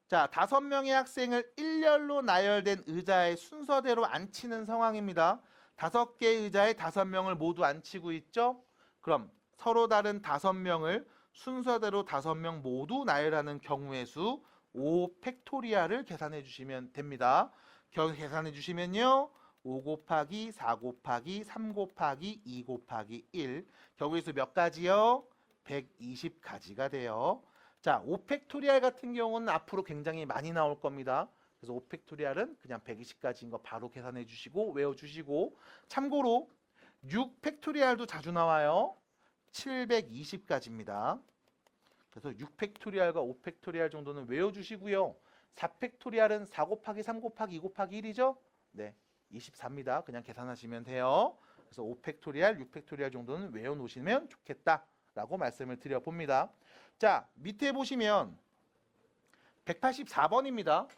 자, 5명의 학생을 일렬로 나열된 의자에 순서대로 앉히는 상황입니다. 5개의 의자에 5명을 모두 앉히고 있죠? 그럼 서로 다른 5명을 순서대로 5명 모두 나열하는 경우의 수 5 팩토리얼을 계산해 주시면 됩니다. 계산해 주시면요. 5 곱하기 4 곱하기 3 곱하기 2 곱하기 1 경우의 수 몇 가지요? 120가지가 돼요. 자, 5 팩토리얼 같은 경우는 앞으로 굉장히 많이 나올 겁니다. 그래서 5 팩토리얼은 그냥 120가지인 거 바로 계산해 주시고 외워주시고 참고로 6 팩토리얼도 자주 나와요. 720가지입니다. 그래서 6 팩토리얼과 5 팩토리얼 정도는 외워주시고요. 4 팩토리얼은 4 곱하기 3 곱하기 2 곱하기 1이죠? 네, 24입니다. 그냥 계산하시면 돼요. 그래서 5 팩토리얼, 6 팩토리얼 정도는 외워놓으시면 좋겠다라고 말씀을 드려봅니다. 자, 밑에 보시면 184번입니다.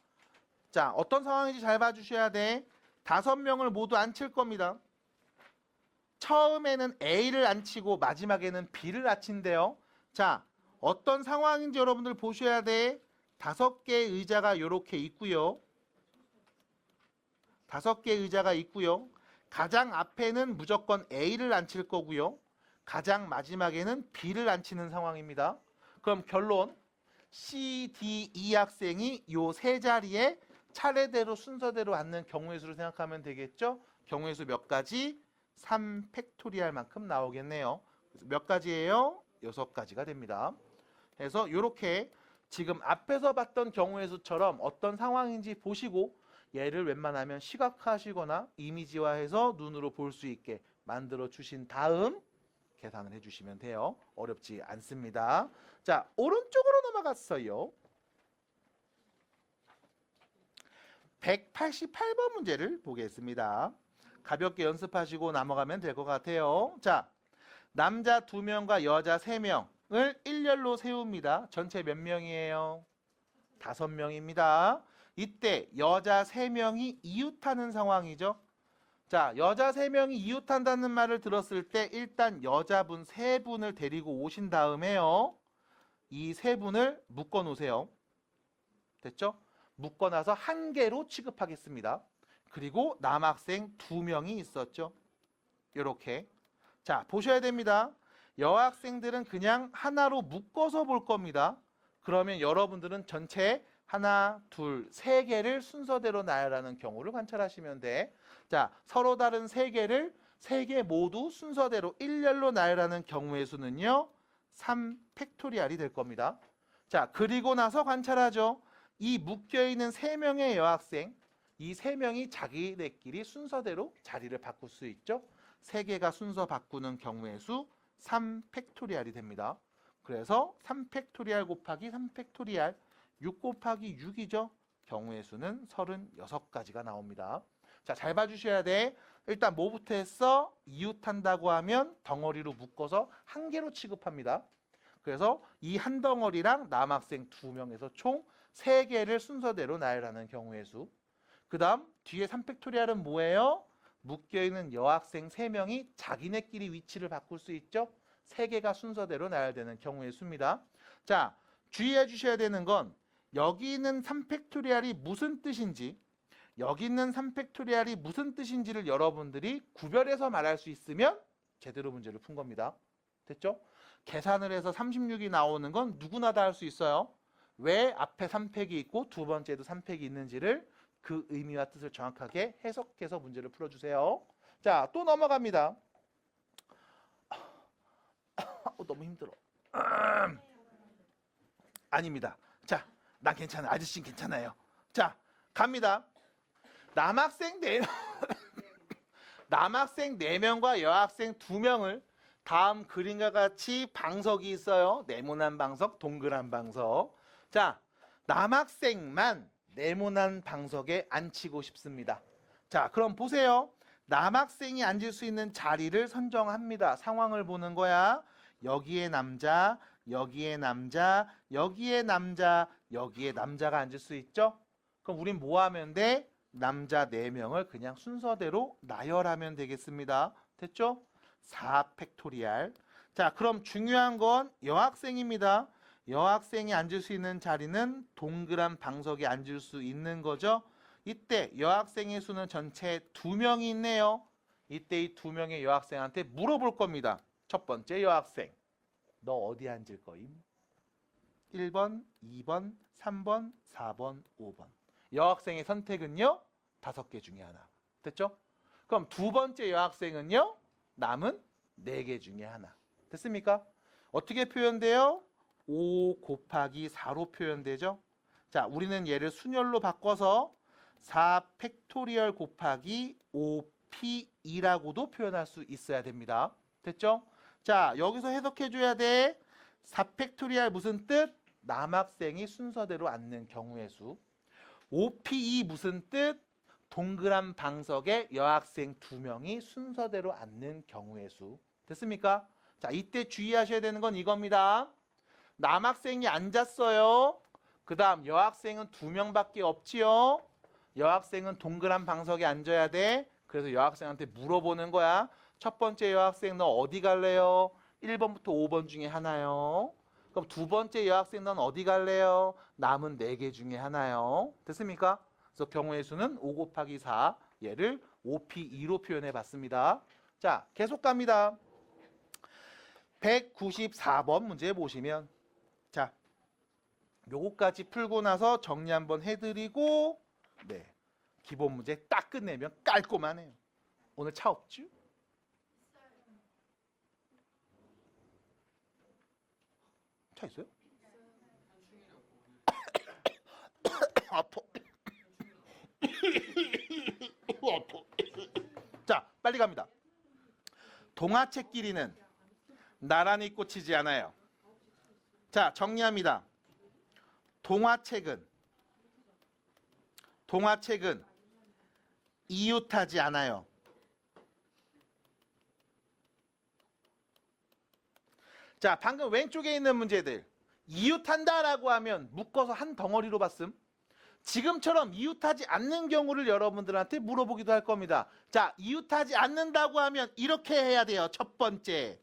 자, 어떤 상황인지 잘 봐주셔야 돼. 5명을 모두 앉힐 겁니다. 처음에는 A를 앉히고 마지막에는 B를 앉힌대요. 자, 어떤 상황인지 여러분들 보셔야 돼. 5개의 의자가 이렇게 있고요. 5개의 의자가 있고요. 가장 앞에는 무조건 A를 앉힐 거고요. 가장 마지막에는 B를 앉히는 상황입니다. 그럼 결론 C, D, E 학생이 요 세 자리에 차례대로 순서대로 앉는 경우의 수를 생각하면 되겠죠? 경우의 수 몇 가지? 3 팩토리얼만큼 나오겠네요. 그래서 몇 가지예요? 6가지가 됩니다. 그래서 이렇게 지금 앞에서 봤던 경우의 수처럼 어떤 상황인지 보시고 얘를 웬만하면 시각화하시거나 이미지화해서 눈으로 볼 수 있게 만들어 주신 다음 계산을 해주시면 돼요. 어렵지 않습니다. 자, 오른쪽으로 넘어갔어요. 188번 문제를 보겠습니다. 가볍게 연습하시고 넘어가면 될 것 같아요. 자, 남자 2명과 여자 3명을 일렬로 세웁니다. 전체 몇 명이에요? 5명입니다. 이때 여자 3명이 이웃하는 상황이죠. 자, 여자 3명이 이웃한다는 말을 들었을 때 일단 여자분 3분을 데리고 오신 다음에요. 이 3분을 묶어 놓으세요. 됐죠? 묶어 놔서 한 개로 취급하겠습니다. 그리고 남학생 2명이 있었죠. 이렇게. 자, 보셔야 됩니다. 여학생들은 그냥 하나로 묶어서 볼 겁니다. 그러면 여러분들은 전체 하나, 둘, 세 개를 순서대로 나열하는 경우를 관찰하시면 돼. 자, 서로 다른 세 개를 세 개 모두 순서대로 일렬로 나열하는 경우의 수는요. 3팩토리알이 될 겁니다. 자, 그리고 나서 관찰하죠. 이 묶여있는 세 명의 여학생, 이 세 명이 자기네끼리 순서대로 자리를 바꿀 수 있죠. 세 개가 순서 바꾸는 경우의 수 3팩토리알이 됩니다. 그래서 3팩토리알 곱하기 3팩토리알 6 곱하기 6이죠. 경우의 수는 36가지가 나옵니다. 자, 잘 봐주셔야 돼. 일단 뭐부터 했어? 이웃한다고 하면 덩어리로 묶어서 한 개로 취급합니다. 그래서 이 한 덩어리랑 남학생 2명에서 총 3개를 순서대로 나열하는 경우의 수. 그 다음 뒤에 3팩토리알은 뭐예요? 묶여있는 여학생 3명이 자기네끼리 위치를 바꿀 수 있죠. 3개가 순서대로 나열되는 경우의 수입니다. 자, 주의해 주셔야 되는 건 여기 있는 3팩토리알이 무슨 뜻인지, 여기 있는 3팩토리알이 무슨 뜻인지를 여러분들이 구별해서 말할 수 있으면 제대로 문제를 푼 겁니다. 됐죠? 계산을 해서 36이 나오는 건 누구나 다 할 수 있어요. 왜 앞에 3팩이 있고 두 번째도 3팩이 있는지를 그 의미와 뜻을 정확하게 해석해서 문제를 풀어주세요. 자, 또 넘어갑니다. 너무 힘들어. 아닙니다. 자, 난 괜찮아. 아저씨는 괜찮아요. 자, 갑니다. 남학생 4명과 여학생 2명을 다음 그림과 같이 방석이 있어요. 네모난 방석, 동그란 방석. 자, 남학생만 네모난 방석에 앉히고 싶습니다. 자, 그럼 보세요. 남학생이 앉을 수 있는 자리를 선정합니다. 상황을 보는 거야. 여기에 남자, 여기에 남자, 여기에 남자, 여기에 남자가 앉을 수 있죠? 그럼 우린 뭐 하면 돼? 남자 4명을 그냥 순서대로 나열하면 되겠습니다. 됐죠? 4팩토리알. 자, 그럼 중요한 건 여학생입니다. 여학생이 앉을 수 있는 자리는 동그란 방석에 앉을 수 있는 거죠. 이때 여학생의 수는 전체 2명이 있네요. 이때 이 2명의 여학생한테 물어볼 겁니다. 첫 번째 여학생, 너 어디 앉을 거임? 1번, 2번, 3번, 4번, 5번. 여학생의 선택은요? 5개 중에 하나. 됐죠? 그럼 두 번째 여학생은요? 남은 4개 중에 하나. 됐습니까? 어떻게 표현돼요? 5 곱하기 4로 표현되죠? 자, 우리는 얘를 순열로 바꿔서 4팩토리얼 곱하기 5p2라고도 표현할 수 있어야 됩니다. 됐죠? 자, 여기서 해석해줘야 돼. 4팩토리얼 무슨 뜻? 남학생이 순서대로 앉는 경우의 수. 5p2 무슨 뜻? 동그란 방석에 여학생 2명이 순서대로 앉는 경우의 수. 됐습니까? 자, 이때 주의하셔야 되는 건 이겁니다. 남학생이 앉았어요. 그 다음 여학생은 2명밖에 없지요. 여학생은 동그란 방석에 앉아야 돼. 그래서 여학생한테 물어보는 거야. 첫 번째 여학생 너 어디 갈래요? 1번부터 5번 중에 하나요. 그럼 두 번째 여학생 넌 어디 갈래요? 남은 4개 중에 하나요. 됐습니까? 그래서 경우의 수는 5 곱하기 4, 얘를 5p2로 표현해 봤습니다. 자, 계속 갑니다. 194번 문제 보시면, 자, 요거까지 풀고 나서 정리 한번 해드리고, 네, 기본 문제 딱 끝내면 깔끔하네요. 오늘 차 없죠? 차 있어요? 아파. 자, 빨리 갑니다. 동화책 길이는 나란히 꽂히지 않아요. 자, 정리합니다. 동화책은 이웃하지 않아요. 자, 방금 왼쪽에 있는 문제들 이웃한다라고 하면 묶어서 한 덩어리로 봤음. 지금처럼 이웃하지 않는 경우를 여러분들한테 물어보기도 할 겁니다. 자, 이웃하지 않는다고 하면 이렇게 해야 돼요. 첫 번째,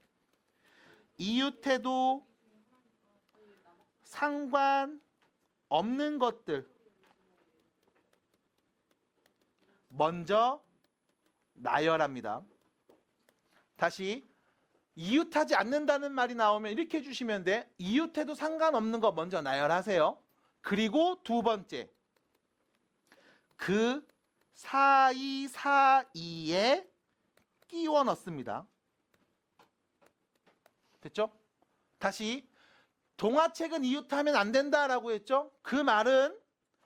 이웃해도 상관없는 것들, 먼저 나열합니다. 다시 이웃하지 않는다는 말이 나오면 이렇게 해주시면 돼. 이웃해도 상관없는 거 먼저 나열하세요. 그리고 두 번째, 그 사이사이에 끼워 넣습니다. 됐죠? 다시 동화책은 이웃하면 안 된다라고 했죠? 그 말은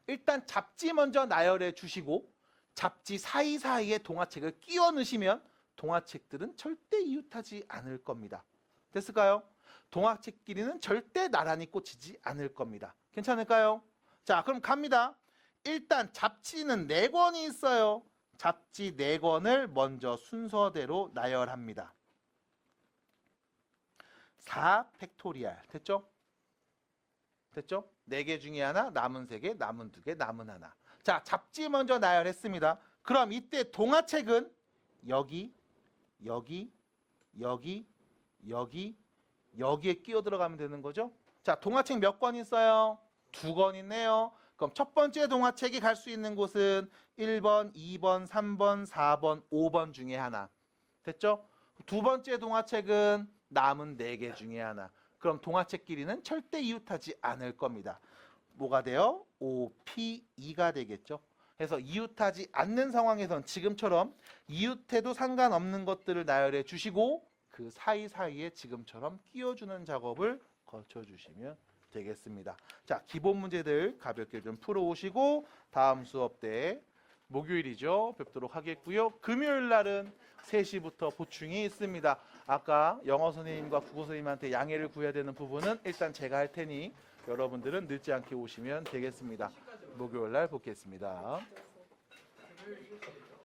일단 잡지 먼저 나열해 주시고 잡지 사이사이에 동화책을 끼워 넣으시면 동화책들은 절대 이웃하지 않을 겁니다. 됐을까요? 동화책끼리는 절대 나란히 꽂히지 않을 겁니다. 괜찮을까요? 자, 그럼 갑니다. 일단 잡지는 4권이 있어요. 잡지 4권을 먼저 순서대로 나열합니다. 4 팩토리알. 됐죠? 됐죠? 4개 중에 하나, 남은 3개, 남은 2개, 남은 하나. 자, 잡지 먼저 나열했습니다. 그럼 이때 동화책은 여기, 여기, 여기, 여기, 여기에 끼어 들어가면 되는 거죠? 자, 동화책 몇 권 있어요? 2권 있네요. 그럼 첫 번째 동화책이 갈 수 있는 곳은 1번, 2번, 3번, 4번, 5번 중에 하나. 됐죠? 두 번째 동화책은 남은 4개 중에 하나. 그럼 동화책끼리는 절대 이웃하지 않을 겁니다. 뭐가 돼요? OP2가 되겠죠. 그래서 이웃하지 않는 상황에선 지금처럼 이웃해도 상관없는 것들을 나열해 주시고 그 사이사이에 지금처럼 끼워주는 작업을 거쳐주시면 되겠습니다. 자, 기본 문제들 가볍게 좀 풀어오시고 다음 수업 때 목요일이죠. 뵙도록 하겠고요. 금요일 날은 3시부터 보충이 있습니다. 아까 영어 선생님과 국어 선생님한테 양해를 구해야 되는 부분은 일단 제가 할 테니 여러분들은 늦지 않게 오시면 되겠습니다. 목요일 날 뵙겠습니다.